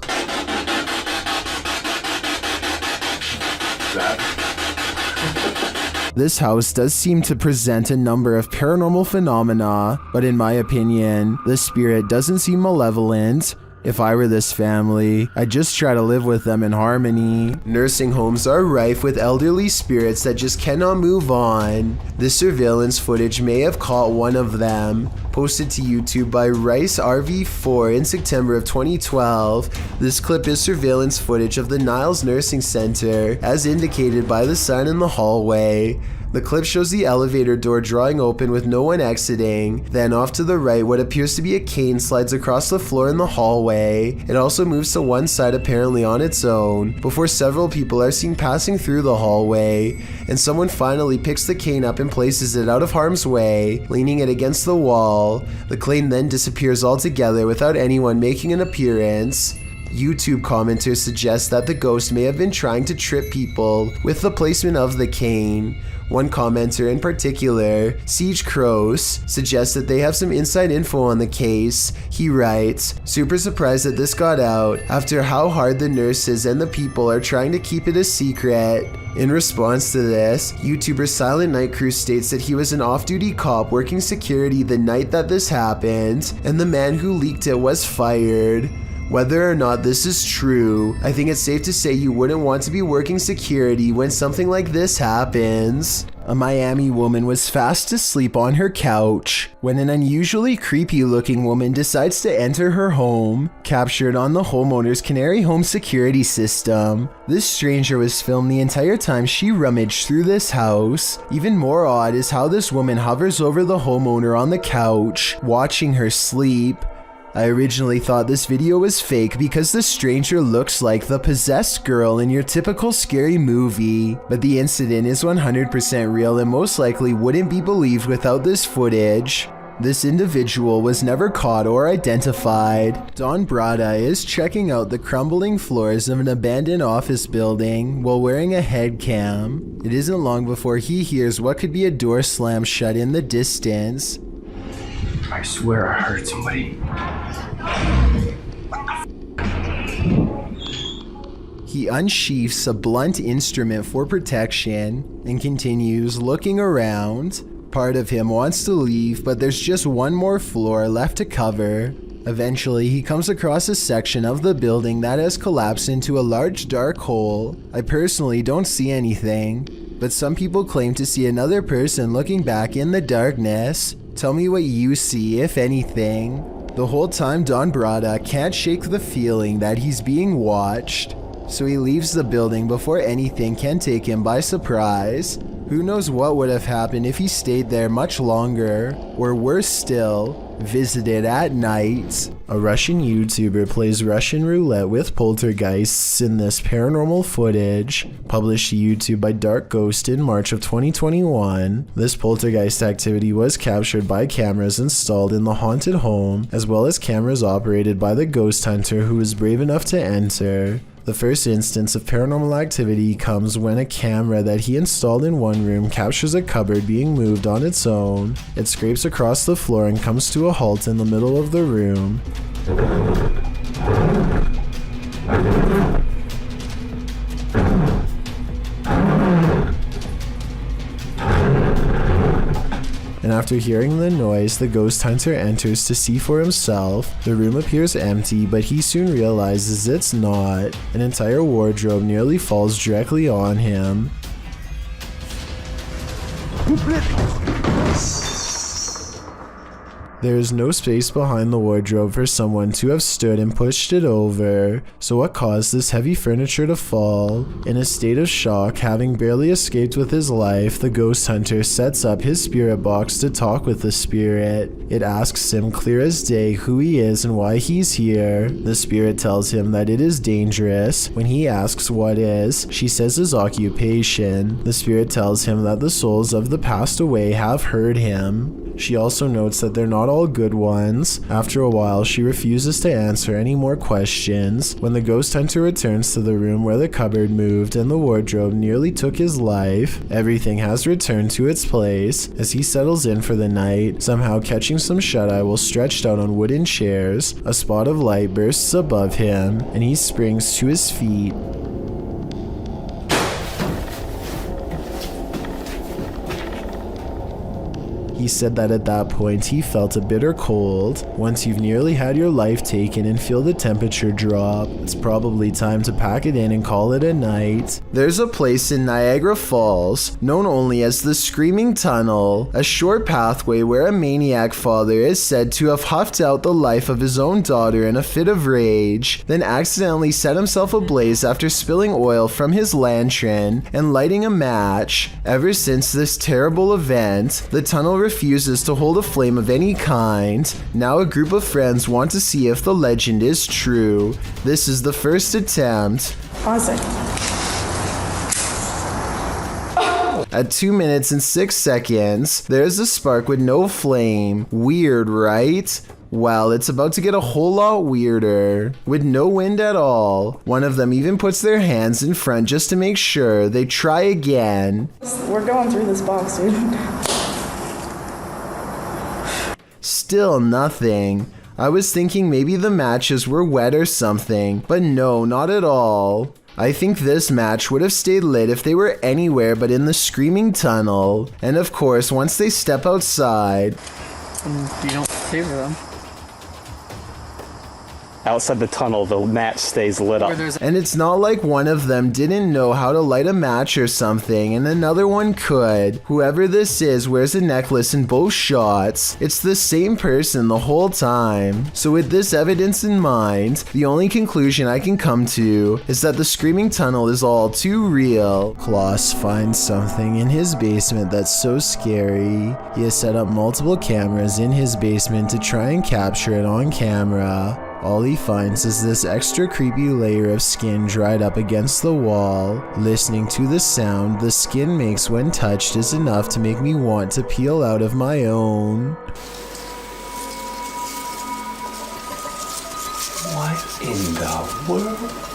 This house does seem to present a number of paranormal phenomena, but in my opinion, the spirit doesn't seem malevolent. If I were this family, I'd just try to live with them in harmony. Nursing homes are rife with elderly spirits that just cannot move on. This surveillance footage may have caught one of them. Posted to YouTube by Rice RV4 in September of 2012, this clip is surveillance footage of the Niles Nursing Center, as indicated by the sign in the hallway. The clip shows the elevator door drawing open with no one exiting. Then off to the right, what appears to be a cane slides across the floor in the hallway. It also moves to one side apparently on its own, before several people are seen passing through the hallway, and someone finally picks the cane up and places it out of harm's way, leaning it against the wall. The cane then disappears altogether without anyone making an appearance. YouTube commenters suggest that the ghost may have been trying to trip people with the placement of the cane. One commenter in particular, Siege Crows, suggests that they have some inside info on the case. He writes, "Super surprised that this got out after how hard the nurses and the people are trying to keep it a secret." In response to this, YouTuber Silent Night Crew states that he was an off-duty cop working security the night that this happened, and the man who leaked it was fired. Whether or not this is true, I think it's safe to say you wouldn't want to be working security when something like this happens. A Miami woman was fast asleep on her couch when an unusually creepy looking woman decides to enter her home, captured on the homeowner's Canary home security system. This stranger was filmed the entire time she rummaged through this house. Even more odd is how this woman hovers over the homeowner on the couch, watching her sleep. I originally thought this video was fake because the stranger looks like the possessed girl in your typical scary movie, but the incident is 100% real and most likely wouldn't be believed without this footage. This individual was never caught or identified. Don Brada is checking out the crumbling floors of an abandoned office building while wearing a head cam. It isn't long before he hears what could be a door slam shut in the distance. I swear I heard somebody. He unsheaths a blunt instrument for protection and continues looking around. Part of him wants to leave, but there's just one more floor left to cover. Eventually, he comes across a section of the building that has collapsed into a large dark hole. I personally don't see anything, but some people claim to see another person looking back in the darkness. Tell me what you see, if anything. The whole time, Don Brada can't shake the feeling that he's being watched, so he leaves the building before anything can take him by surprise. Who knows what would have happened if he stayed there much longer, or worse still, visited at night. A Russian YouTuber plays Russian roulette with poltergeists in this paranormal footage, published to YouTube by Dark Ghost in March of 2021. This poltergeist activity was captured by cameras installed in the haunted home, as well as cameras operated by the ghost hunter who was brave enough to enter. The first instance of paranormal activity comes when a camera that he installed in one room captures a cupboard being moved on its own. It scrapes across the floor and comes to a halt in the middle of the room. And after hearing the noise, the ghost hunter enters to see for himself. The room appears empty, but he soon realizes it's not. An entire wardrobe nearly falls directly on him. There is no space behind the wardrobe for someone to have stood and pushed it over. So what caused this heavy furniture to fall? In a state of shock, having barely escaped with his life, the ghost hunter sets up his spirit box to talk with the spirit. It asks him clear as day who he is and why he's here. The spirit tells him that it is dangerous. When he asks what is, she says his occupation. The spirit tells him that the souls of the passed away have heard him. She also notes that they're not all good ones. After a while, she refuses to answer any more questions. When the ghost hunter returns to the room where the cupboard moved and the wardrobe nearly took his life, everything has returned to its place. As he settles in for the night, somehow catching some shut-eye while stretched out on wooden chairs, a spot of light bursts above him, and he springs to his feet. He said that at that point he felt a bitter cold. Once you've nearly had your life taken and feel the temperature drop, it's probably time to pack it in and call it a night. There's a place in Niagara Falls, known only as the Screaming Tunnel, a short pathway where a maniac father is said to have huffed out the life of his own daughter in a fit of rage, then accidentally set himself ablaze after spilling oil from his lantern and lighting a match. Ever since this terrible event, the tunnel refuses to hold a flame of any kind. Now a group of friends want to see if the legend is true. This is the first attempt. Pause it. At 2 minutes and 6 seconds, there's a spark with no flame. Weird, right? Well, it's about to get a whole lot weirder. With no wind at all. One of them even puts their hands in front just to make sure. They try again. We're going through this box, dude. Still nothing. I was thinking maybe the matches were wet or something, but no, not at all. I think this match would have stayed lit if they were anywhere but in the Screaming Tunnel. And of course, once they step outside... You don't favor them. Outside the tunnel, the match stays lit up. And it's not like one of them didn't know how to light a match or something, and another one could. Whoever this is wears a necklace in both shots. It's the same person the whole time. So with this evidence in mind, the only conclusion I can come to is that the Screaming Tunnel is all too real. Klaus finds something in his basement that's so scary. He has set up multiple cameras in his basement to try and capture it on camera. All he finds is this extra creepy layer of skin dried up against the wall. Listening to the sound the skin makes when touched is enough to make me want to peel out of my own. What in the world?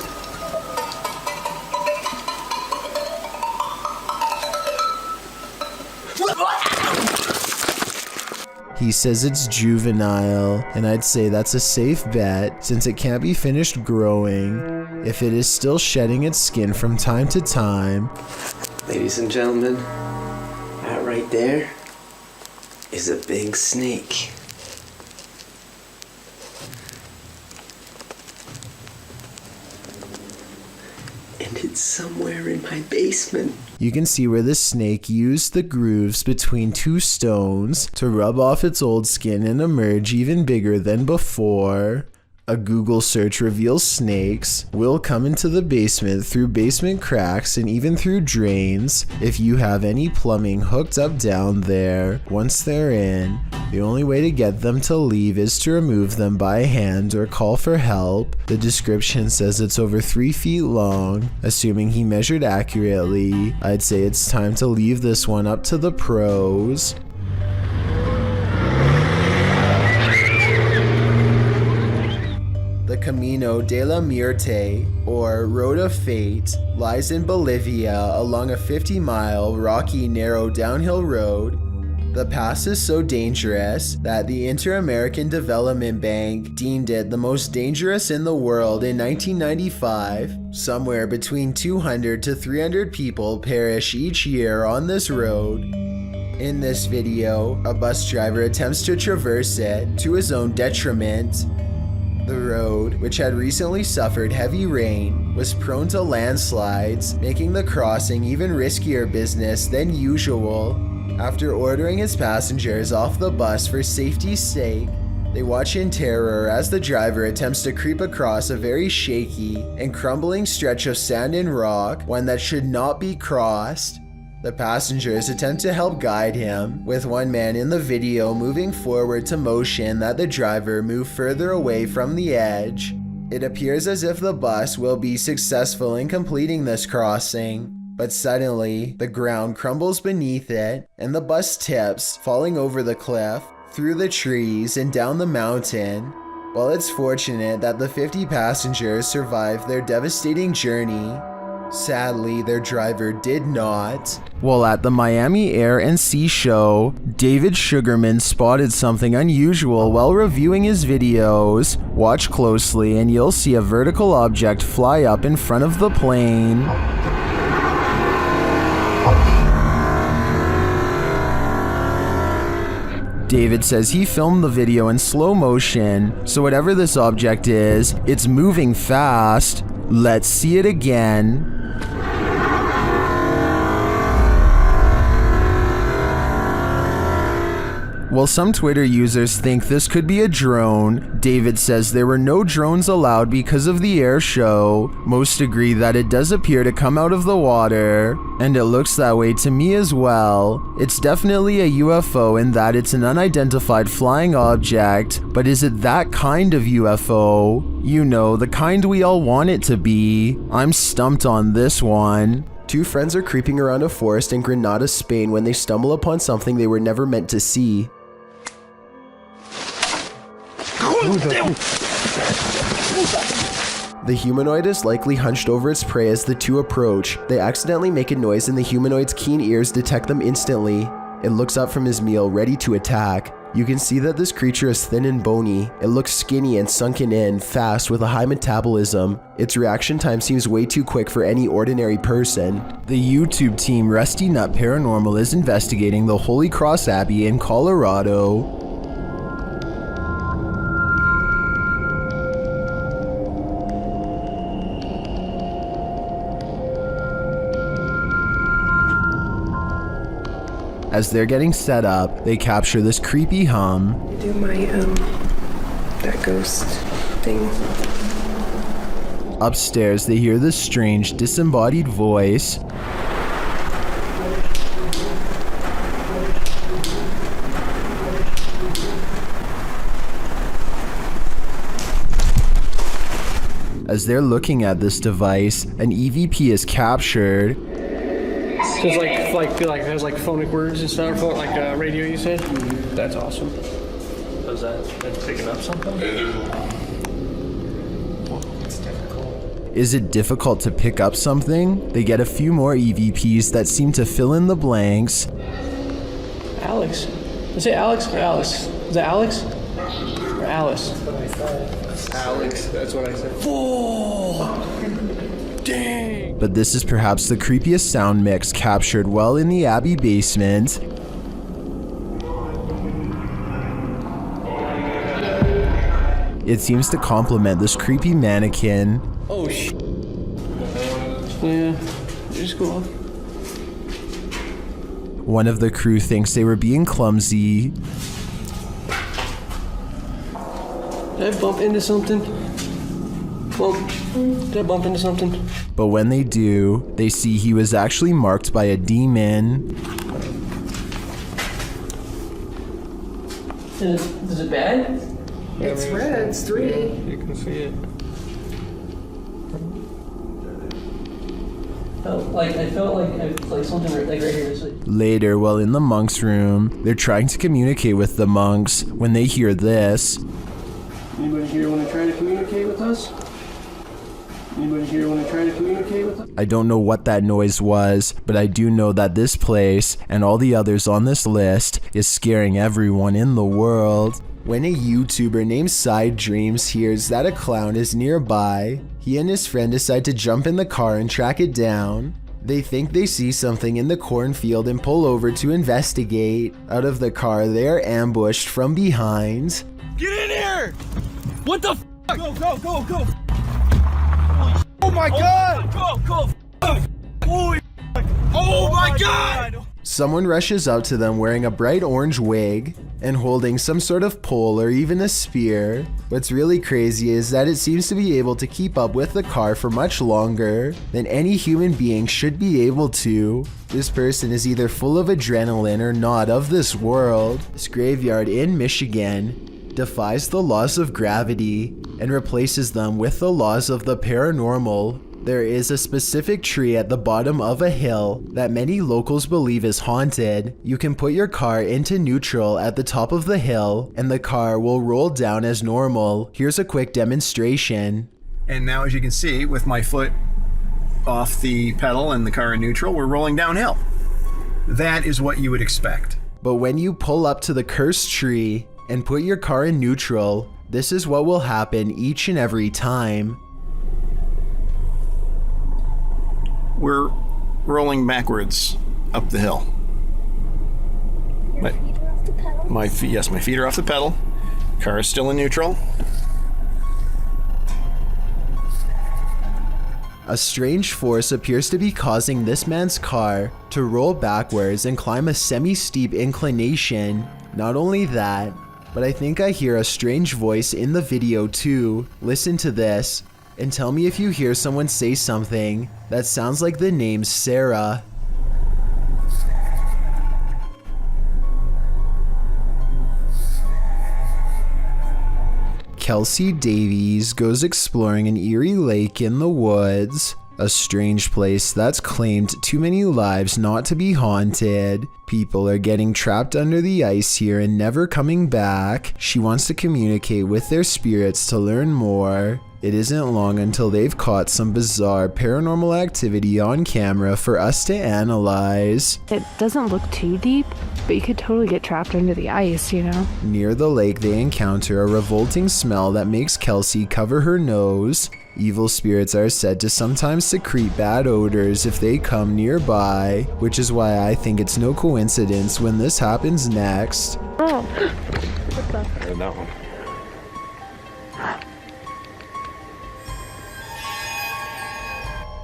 He says it's juvenile, and I'd say that's a safe bet since it can't be finished growing if it is still shedding its skin from time to time. Ladies and gentlemen, that right there is a big snake. And it's somewhere in my basement. You can see where the snake used the grooves between two stones to rub off its old skin and emerge even bigger than before. A Google search reveals snakes will come into the basement through basement cracks and even through drains. If you have any plumbing hooked up down there, once they're in, the only way to get them to leave is to remove them by hand or call for help. The description says it's over 3 feet long. Assuming he measured accurately, I'd say it's time to leave this one up to the pros. The Camino de la Muerte, or Road of Fate, lies in Bolivia along a 50-mile, rocky, narrow downhill road. The pass is so dangerous that the Inter-American Development Bank deemed it the most dangerous in the world in 1995. Somewhere between 200 to 300 people perish each year on this road. In this video, a bus driver attempts to traverse it to his own detriment. The road, which had recently suffered heavy rain, was prone to landslides, making the crossing even riskier business than usual. After ordering his passengers off the bus for safety's sake, they watch in terror as the driver attempts to creep across a very shaky and crumbling stretch of sand and rock, one that should not be crossed. The passengers attempt to help guide him, with one man in the video moving forward to motion that the driver move further away from the edge. It appears as if the bus will be successful in completing this crossing, but suddenly the ground crumbles beneath it and the bus tips, falling over the cliff, through the trees and down the mountain. While it's fortunate that the 50 passengers survived their devastating journey, sadly their driver did not. While at the Miami Air and Sea Show, David Sugarman spotted something unusual while reviewing his videos. Watch closely and you'll see a vertical object fly up in front of the plane. David says he filmed the video in slow motion, so whatever this object is, it's moving fast. Let's see it again. While some Twitter users think this could be a drone, David says there were no drones allowed because of the air show. Most agree that it does appear to come out of the water, and it looks that way to me as well. It's definitely a UFO in that it's an unidentified flying object, but is it that kind of UFO? You know, the kind we all want it to be. I'm stumped on this one. Two friends are creeping around a forest in Granada, Spain when they stumble upon something they were never meant to see. The humanoid is likely hunched over its prey as the two approach. They accidentally make a noise and the humanoid's keen ears detect them instantly. It looks up from his meal, ready to attack. You can see that this creature is thin and bony. It looks skinny and sunken in, fast, with a high metabolism. Its reaction time seems way too quick for any ordinary person. The YouTube team Rusty Nut Paranormal is investigating the Holy Cross Abbey in Colorado. As they're getting set up, they capture this creepy hum. Do my, that ghost thing. Upstairs, they hear this strange, disembodied voice. As they're looking at this device, an EVP is captured. So it's like it has like phonic words and stuff, like radio you said? That's awesome. So is that's picking up something? It's difficult. Is it difficult to pick up something? They get a few more EVPs that seem to fill in the blanks. Alex. Is it Alex or Alice? Is it Alex? Or Alice? That's what I said. Alex, that's what I said. Whoa! Dang! But this is perhaps the creepiest sound mix captured while in the Abbey basement. It seems to complement this creepy mannequin. Oh sh! Yeah, just go on. One of the crew thinks they were being clumsy. Did I bump into something? Did I bump into something? But when they do, they see he was actually marked by a demon. Is it bad? It's red, it's 3. Yeah, you can see it. I felt like something like right here. Later, while in the monks' room, they're trying to communicate with the monks when they hear this. Anybody here want to try to communicate with us? Anybody here want to try to communicate with us? I don't know what that noise was, but I do know that this place, and all the others on this list, is scaring everyone in the world. When a YouTuber named Side Dreams hears that a clown is nearby, he and his friend decide to jump in the car and track it down. They think they see something in the cornfield and pull over to investigate. Out of the car, they are ambushed from behind. Get in here! What the f? Go, go, go, go! Oh my god! Go, go! Oh my god! Someone rushes up to them wearing a bright orange wig and holding some sort of pole or even a spear. What's really crazy is that it seems to be able to keep up with the car for much longer than any human being should be able to. This person is either full of adrenaline or not of this world. This graveyard in Michigan defies the laws of gravity and replaces them with the laws of the paranormal. There is a specific tree at the bottom of a hill that many locals believe is haunted. You can put your car into neutral at the top of the hill and the car will roll down as normal. Here's a quick demonstration. And now, as you can see, with my foot off the pedal and the car in neutral, we're rolling downhill. That is what you would expect. But when you pull up to the cursed tree and put your car in neutral, this is what will happen each and every time. We're rolling backwards up the hill. My feet are off the pedal. Car is still in neutral. A strange force appears to be causing this man's car to roll backwards and climb a semi-steep inclination. Not only that, but I think I hear a strange voice in the video too. Listen to this and tell me if you hear someone say something that sounds like the name Sarah. Kelsey Davies goes exploring an eerie lake in the woods, a strange place that's claimed too many lives not to be haunted. People are getting trapped under the ice here and never coming back. She wants to communicate with their spirits to learn more. It isn't long until they've caught some bizarre paranormal activity on camera for us to analyze. It doesn't look too deep, but you could totally get trapped under the ice, you know? Near the lake, they encounter a revolting smell that makes Kelsey cover her nose. Evil spirits are said to sometimes secrete bad odors if they come nearby, which is why I think it's no coincidence when this happens next. Oh, what's that? And that one.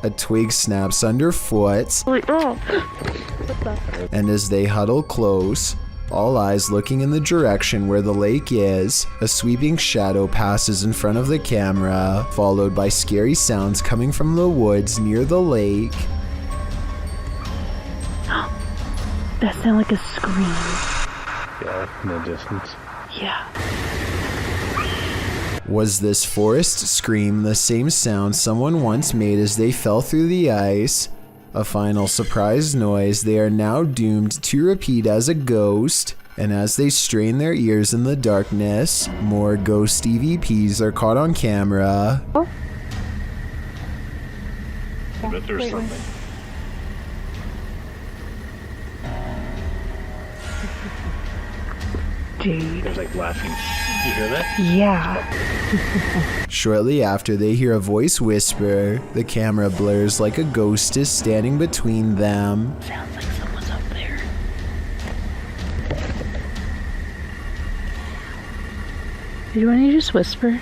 A twig snaps underfoot, and as they huddle close, all eyes looking in the direction where the lake is, a sweeping shadow passes in front of the camera, followed by scary sounds coming from the woods near the lake. That sounded like a scream. Yeah, in the distance. Yeah. Was this forest scream the same sound someone once made as they fell through the ice? A final surprise noise they are now doomed to repeat as a ghost, and as they strain their ears in the darkness, more ghost EVPs are caught on camera. Oh. I bet there's something. Dude. There's like laughing. You hear that? Yeah. Shortly after, they hear a voice whisper. The camera blurs like a ghost is standing between them. Sounds like someone's up there. Did you want to just whisper?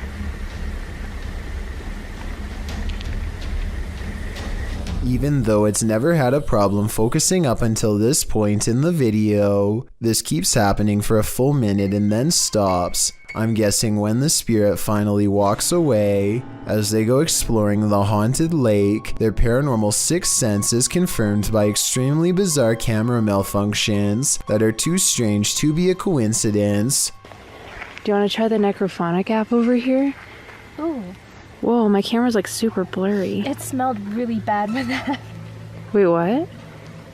Even though it's never had a problem focusing up until this point in the video, this keeps happening for a full minute and then stops. I'm guessing when the spirit finally walks away. As they go exploring the haunted lake, their paranormal sixth sense is confirmed by extremely bizarre camera malfunctions that are too strange to be a coincidence. Do you want to try the necrophonic app over here? Oh. Whoa, my camera's like super blurry. It smelled really bad with that. Wait, what?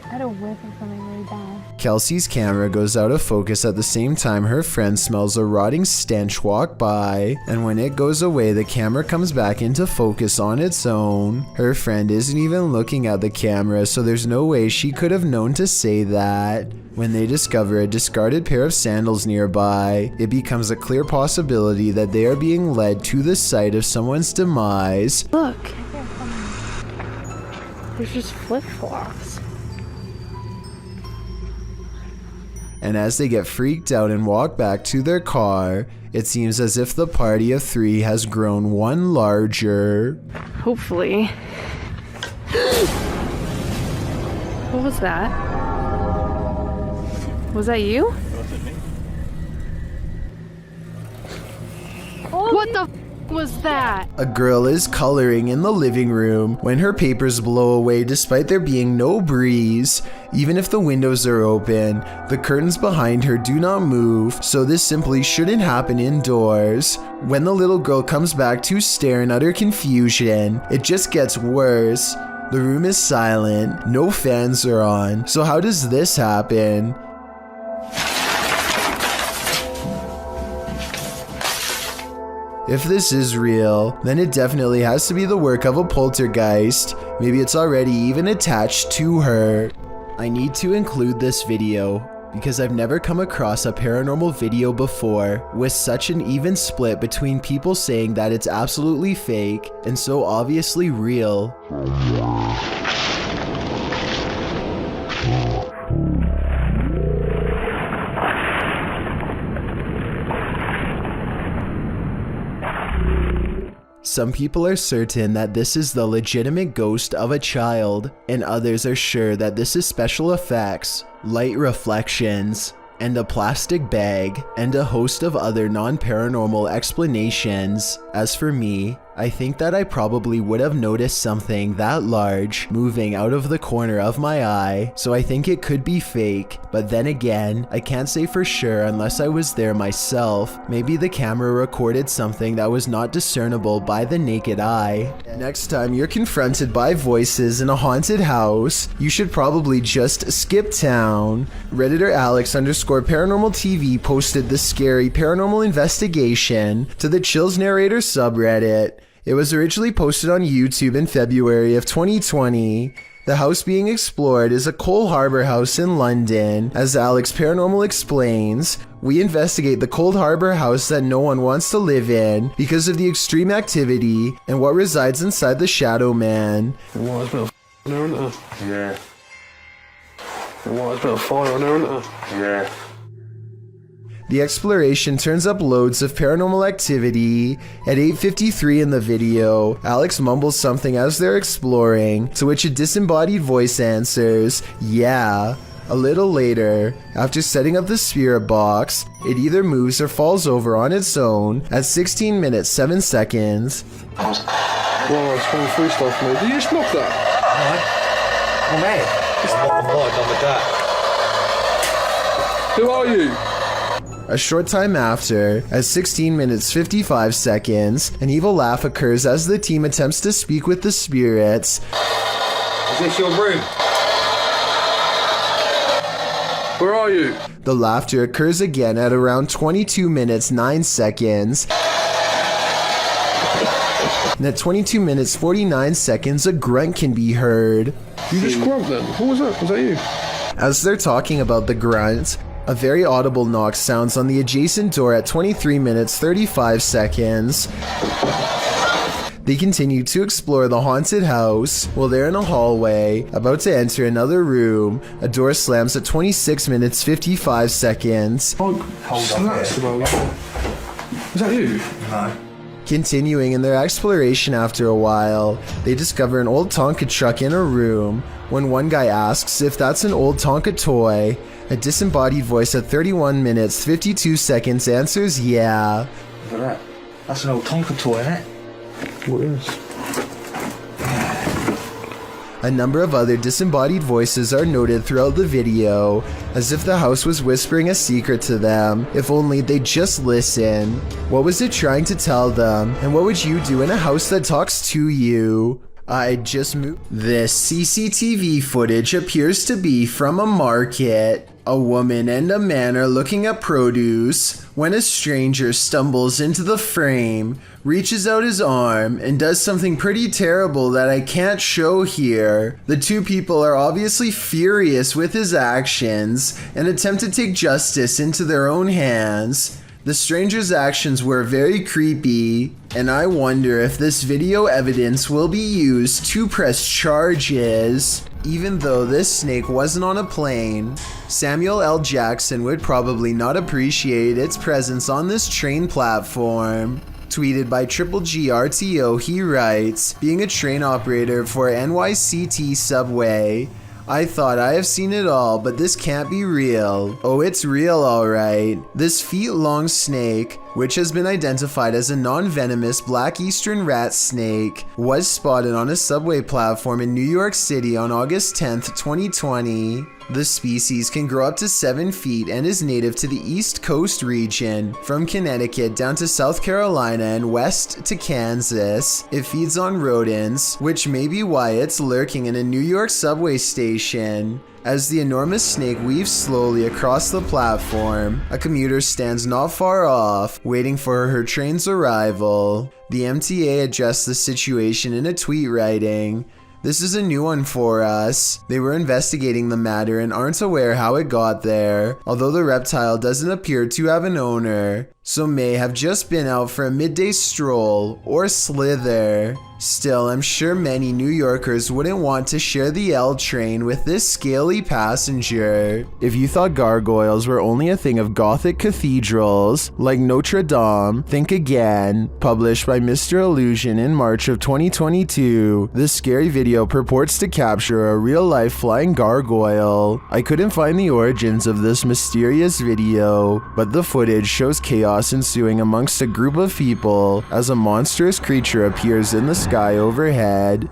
I had a whiff of something really bad. Kelsey's camera goes out of focus at the same time her friend smells a rotting stench walk by, and when it goes away, the camera comes back into focus on its own. Her friend isn't even looking at the camera, so there's no way she could have known to say that. When they discover a discarded pair of sandals nearby, it becomes a clear possibility that they are being led to the site of someone's demise. Look. There's just flip-flops. And as they get freaked out and walk back to their car, it seems as if the party of 3 has grown one larger. Hopefully. What was that? Was that you? What the f was that? A girl is coloring in the living room when her papers blow away despite there being no breeze. Even if the windows are open, the curtains behind her do not move, so this simply shouldn't happen indoors. When the little girl comes back to stare in utter confusion, it just gets worse. The room is silent, no fans are on, so how does this happen? If this is real, then it definitely has to be the work of a poltergeist. Maybe it's already even attached to her. I need to include this video because I've never come across a paranormal video before with such an even split between people saying that it's absolutely fake and so obviously real. Some people are certain that this is the legitimate ghost of a child, and others are sure that this is special effects, light reflections, and a plastic bag, and a host of other non-paranormal explanations. As for me, I think that I probably would have noticed something that large moving out of the corner of my eye, so I think it could be fake, but then again, I can't say for sure unless I was there myself. Maybe the camera recorded something that was not discernible by the naked eye. Next time you're confronted by voices in a haunted house, you should probably just skip town. Redditor Alex_paranormal TV posted the scary paranormal investigation to the Chills Narrator subreddit. It was originally posted on YouTube in February of 2020. The house being explored is a Coal Harbour house in London. As Alex Paranormal explains, we investigate the Cold Harbour house that no one wants to live in because of the extreme activity and what resides inside the Shadow Man. What, there's a bit of there, isn't there? Yeah. What, there's a bit of fire on there, isn't there? Yeah. The exploration turns up loads of paranormal activity. At 8:53 in the video, Alex mumbles something as they're exploring, to which a disembodied voice answers, "Yeah." A little later, after setting up the spirit box, it either moves or falls over on its own at 16 minutes 7 seconds. Well, it's going through stuff, mate. Did you just knock that? Oh, mate. I'm not done with that. Who are you? A short time after, at 16 minutes 55 seconds, an evil laugh occurs as the team attempts to speak with the spirits. Is this your room? Where are you? The laughter occurs again at around 22 minutes 9 seconds. And at 22 minutes 49 seconds, a grunt can be heard. You just grunt then? What was that? Was that you? As they're talking about the grunt, a very audible knock sounds on the adjacent door at 23 minutes 35 seconds. They continue to explore the haunted house. While they're in a hallway, about to enter another room, a door slams at 26 minutes 55 seconds. Hold on. Is that you? No. Continuing in their exploration after a while, they discover an old Tonka truck in a room. When one guy asks if that's an old Tonka toy, a disembodied voice at 31 minutes 52 seconds answers yeah. Look at that. That's an old Tonka toy, isn't it? What is? A number of other disembodied voices are noted throughout the video, as if the house was whispering a secret to them, if only they'd just listen. What was it trying to tell them, and what would you do in a house that talks to you? I just moved. This CCTV footage appears to be from a market. A woman and a man are looking at produce when a stranger stumbles into the frame, reaches out his arm, and does something pretty terrible that I can't show here. The two people are obviously furious with his actions and attempt to take justice into their own hands. The stranger's actions were very creepy, and I wonder if this video evidence will be used to press charges. Even though this snake wasn't on a plane, Samuel L. Jackson would probably not appreciate its presence on this train platform. Tweeted by Triple G RTO, he writes, being a train operator for NYCT Subway, I thought I have seen it all, but this can't be real. Oh, it's real alright. This feet-long snake, which has been identified as a non-venomous black eastern rat snake, was spotted on a subway platform in New York City on August 10th, 2020. The species can grow up to 7 feet and is native to the East Coast region, from Connecticut down to South Carolina and west to Kansas. It feeds on rodents, which may be why it's lurking in a New York subway station. As the enormous snake weaves slowly across the platform, a commuter stands not far off, waiting for her train's arrival. The MTA addressed the situation in a tweet, writing, "This is a new one for us. They were investigating the matter and aren't aware how it got there, although the reptile doesn't appear to have an owner, so may have just been out for a midday stroll or slither. Still, I'm sure many New Yorkers wouldn't want to share the L train with this scaly passenger." If you thought gargoyles were only a thing of Gothic cathedrals, like Notre Dame, think again. Published by Mr. Illusion in March of 2022, this scary video purports to capture a real-life flying gargoyle. I couldn't find the origins of this mysterious video, but the footage shows chaos ensuing amongst a group of people as a monstrous creature appears in the sky overhead.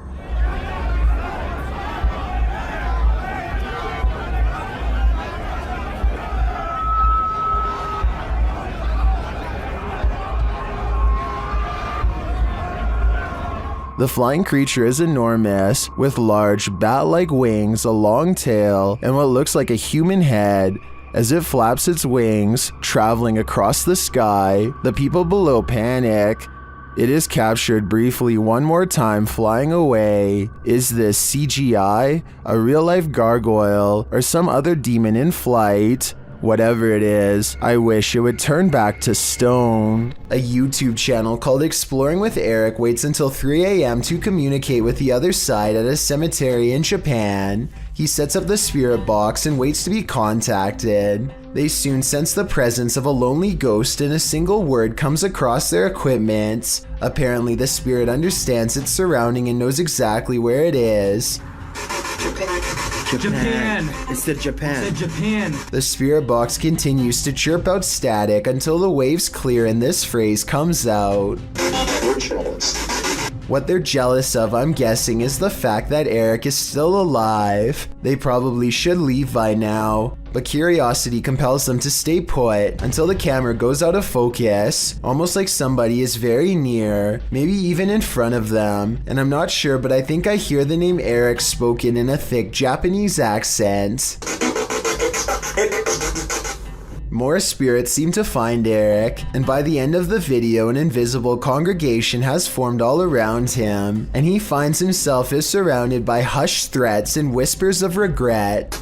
The flying creature is enormous, with large bat-like wings, a long tail, and what looks like a human head. As it flaps its wings, traveling across the sky, the people below panic. It is captured briefly one more time flying away. Is this CGI, a real-life gargoyle, or some other demon in flight? Whatever it is, I wish it would turn back to stone. A YouTube channel called Exploring with Eric waits until 3 a.m. to communicate with the other side at a cemetery in Japan. He sets up the spirit box and waits to be contacted. They soon sense the presence of a lonely ghost and a single word comes across their equipment. Apparently the spirit understands its surrounding and knows exactly where it is. Japan. It's the Japan. It's the Japan. The spirit box continues to chirp out static until the waves clear and this phrase comes out. What they're jealous of, I'm guessing, is the fact that Eric is still alive. They probably should leave by now, but curiosity compels them to stay put until the camera goes out of focus, almost like somebody is very near, maybe even in front of them. And I'm not sure, but I think I hear the name Eric spoken in a thick Japanese accent. More spirits seem to find Eric, and by the end of the video, an invisible congregation has formed all around him, and he finds himself is surrounded by hushed threats and whispers of regret.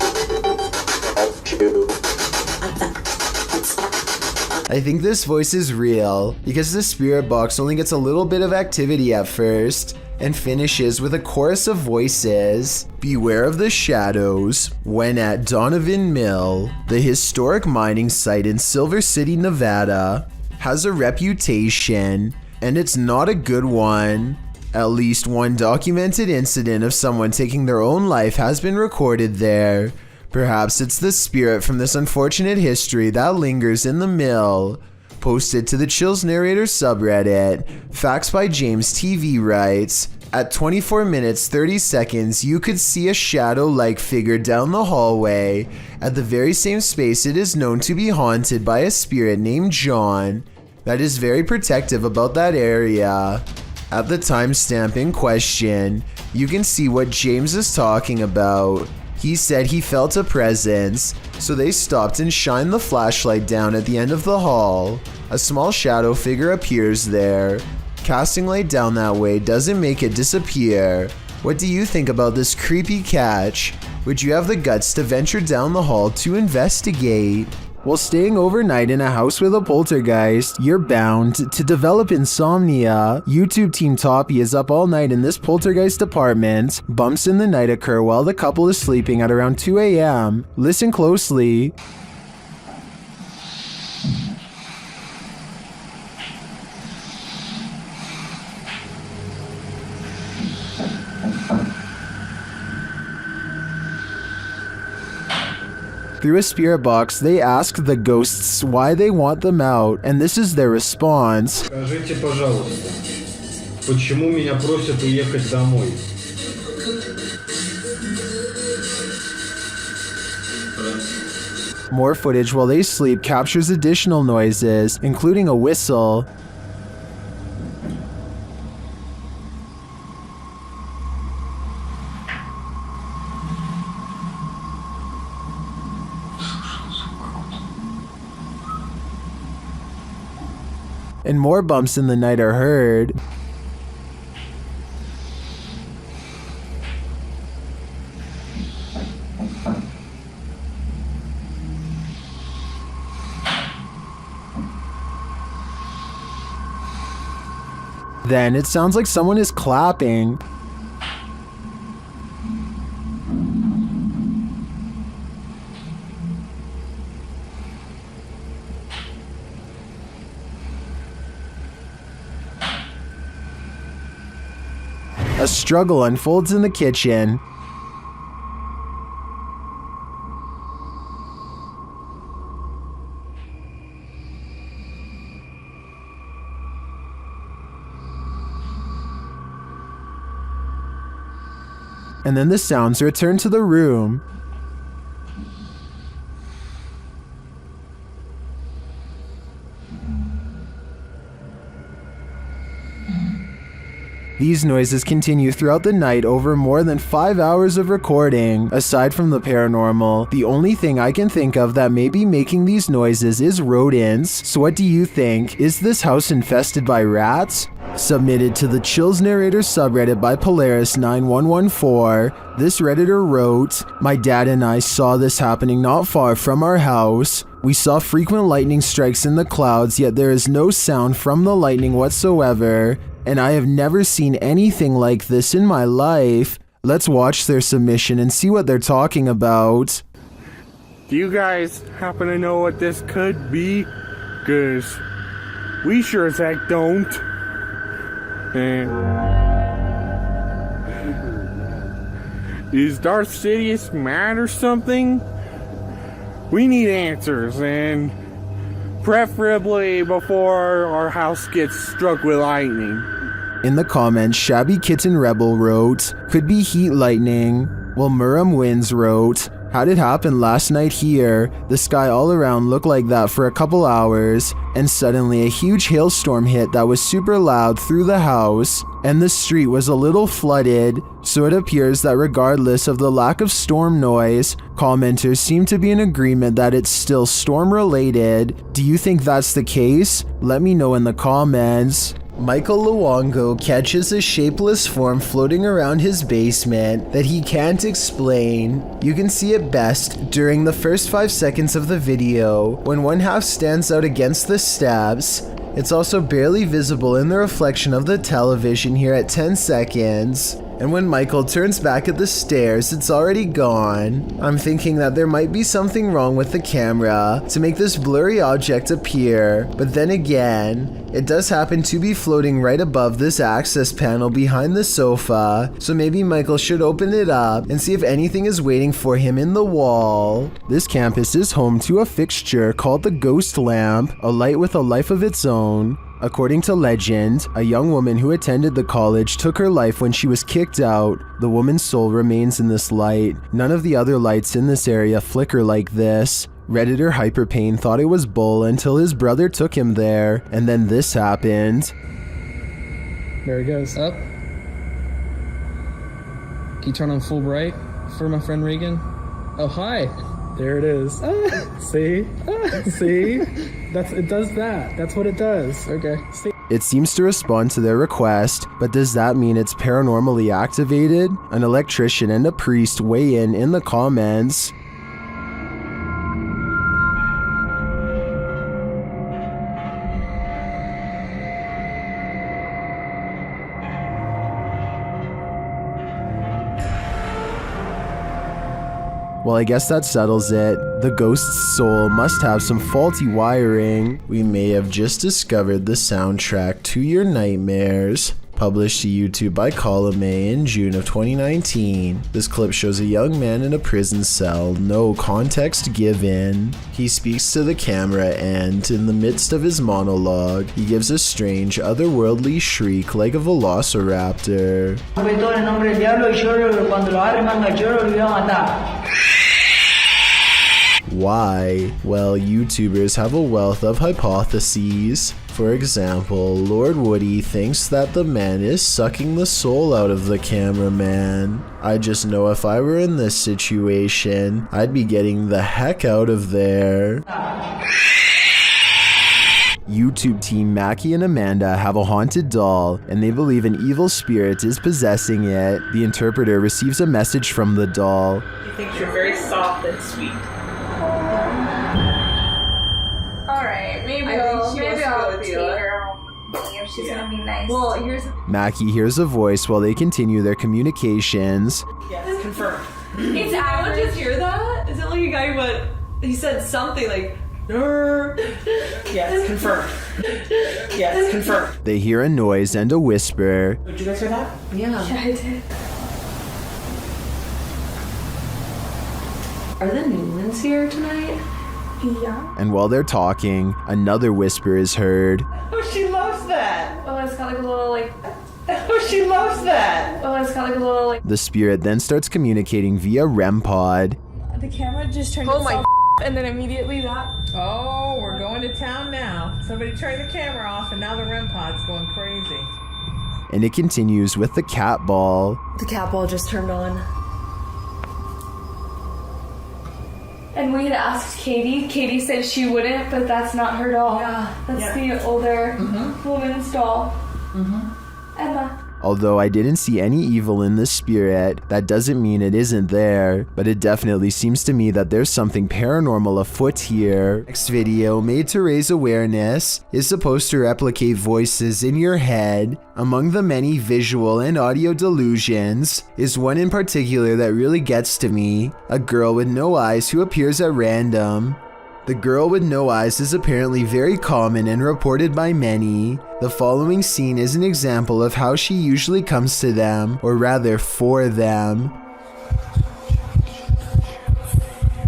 I think this voice is real, because the spirit box only gets a little bit of activity at first, and finishes with a chorus of voices. Beware of the shadows. When at Donovan Mill, the historic mining site in Silver City, Nevada, has a reputation, and it's not a good one. At least one documented incident of someone taking their own life has been recorded there. Perhaps it's the spirit from this unfortunate history that lingers in the mill. Posted to the Chills Narrator subreddit, Facts by James TV writes, at 24 minutes 30 seconds you could see a shadow-like figure down the hallway at the very same space it is known to be haunted by a spirit named John that is very protective about that area. At the timestamp in question, you can see what James is talking about. He said he felt a presence, so they stopped and shined the flashlight down at the end of the hall. A small shadow figure appears there. Casting light down that way doesn't make it disappear. What do you think about this creepy catch? Would you have the guts to venture down the hall to investigate? While staying overnight in a house with a poltergeist, you're bound to develop insomnia. YouTube Team Toppy is up all night in this poltergeist apartment. Bumps in the night occur while the couple is sleeping at around 2 a.m. Listen closely. Through a spirit box, they ask the ghosts why they want them out, and this is their response. Скажите, пожалуйста, почему меня просят уехать домой? More footage while they sleep captures additional noises, including a whistle. And more bumps in the night are heard. Then it sounds like someone is clapping. A struggle unfolds in the kitchen. And then the sounds return to the room. These noises continue throughout the night over more than 5 hours of recording. Aside from the paranormal, the only thing I can think of that may be making these noises is rodents. So what do you think? Is this house infested by rats? Submitted to the Chills Narrator subreddit by Polaris9114, this redditor wrote, "My dad and I saw this happening not far from our house. We saw frequent lightning strikes in the clouds, yet there is no sound from the lightning whatsoever. And I have never seen anything like this in my life." Let's watch their submission and see what they're talking about. Do you guys happen to know what this could be? 'Cause we sure as heck don't. Is Darth Sidious mad or something? We need answers, and preferably before our house gets struck with lightning. In the comments, Shabby Kitten Rebel wrote, "Could be heat lightning," while Muram Wins wrote, "How'd it happen last night here? The sky all around looked like that for a couple hours, and suddenly a huge hailstorm hit that was super loud through the house, and the street was a little flooded, so it appears that regardless of the lack of storm noise, commenters seem to be in agreement that it's still storm related. Do you think that's the case? Let me know in the comments." Michael Luongo catches a shapeless form floating around his basement that he can't explain. You can see it best during the first 5 seconds of the video, when one half stands out against the steps. It's also barely visible in the reflection of the television here at 10 seconds. And when Michael turns back at the stairs, it's already gone. I'm thinking that there might be something wrong with the camera to make this blurry object appear, but then again, it does happen to be floating right above this access panel behind the sofa, so maybe Michael should open it up and see if anything is waiting for him in the wall. This campus is home to a fixture called the Ghost Lamp, a light with a life of its own. According to legend, a young woman who attended the college took her life when she was kicked out. The woman's soul remains in this light. None of the other lights in this area flicker like this. Redditor Hyperpain thought it was bull until his brother took him there, and then this happened. There he goes. Up. Can you turn on full bright for my friend Regan? Oh, hi. There it is. See? See? It does that. That's what it does. Okay. See? It seems to respond to their request, but does that mean it's paranormally activated? An electrician and a priest weigh in the comments. Well, I guess that settles it. The ghost's soul must have some faulty wiring. We may have just discovered the soundtrack to your nightmares. Published to YouTube by Column A in June of 2019. This clip shows a young man in a prison cell, no context given. He speaks to the camera and, in the midst of his monologue, he gives a strange, otherworldly shriek like a velociraptor. Why? Well, YouTubers have a wealth of hypotheses. For example, Lord Woody thinks that the man is sucking the soul out of the cameraman. I just know if I were in this situation, I'd be getting the heck out of there. YouTube team Mackie and Amanda have a haunted doll, and they believe an evil spirit is possessing it. The interpreter receives a message from the doll. He thinks you're very soft and sweet. Alright, maybe I'll take her home. If she's gonna be nice. Well, here's Mackie hears a voice while they continue their communications. Yes, confirmed. It's Alan. Just hear that? Is it like a guy who went? He said something like, "Nerd." Yes, confirmed. Yes, confirmed. They hear a noise and a whisper. Did you guys hear that? Yeah. I did. Are the Newlands here tonight? Yeah. And while they're talking, another whisper is heard. Oh, she loves that. Oh, it's got like a little like. Oh, she loves that. Oh, it's got like a little like. The spirit then starts communicating via REM pod. The camera just turned itself and then immediately that. Oh, we're going to town now. Somebody turned the camera off and now the REM pod's going crazy. And it continues with the cat ball. The cat ball just turned on. And we had asked Katie. Katie said she wouldn't, but that's not her doll. Yeah. That's the older woman's doll. Emma. Although I didn't see any evil in the spirit, that doesn't mean it isn't there, but it definitely seems to me that there's something paranormal afoot here. Next video, made to raise awareness, is supposed to replicate voices in your head. Among the many visual and audio delusions is one in particular that really gets to me, a girl with no eyes who appears at random. The girl with no eyes is apparently very common and reported by many. The following scene is an example of how she usually comes to them, or rather for them.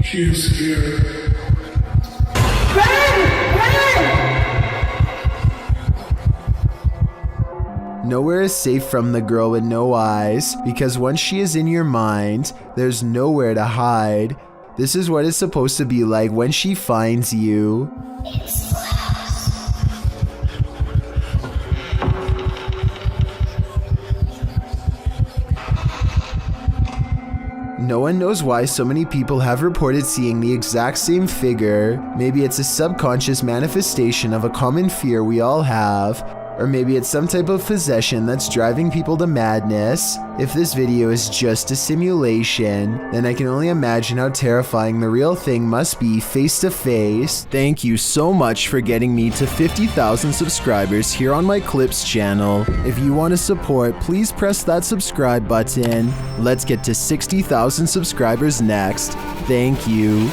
She's here. Nowhere is safe from the girl with no eyes, because once she is in your mind, there's nowhere to hide. This is what it's supposed to be like when she finds you. No one knows why so many people have reported seeing the exact same figure. Maybe it's a subconscious manifestation of a common fear we all have. Or maybe it's some type of possession that's driving people to madness. If this video is just a simulation, then I can only imagine how terrifying the real thing must be face to face. Thank you so much for getting me to 50,000 subscribers here on my Clips channel. If you want to support, please press that subscribe button. Let's get to 60,000 subscribers next. Thank you.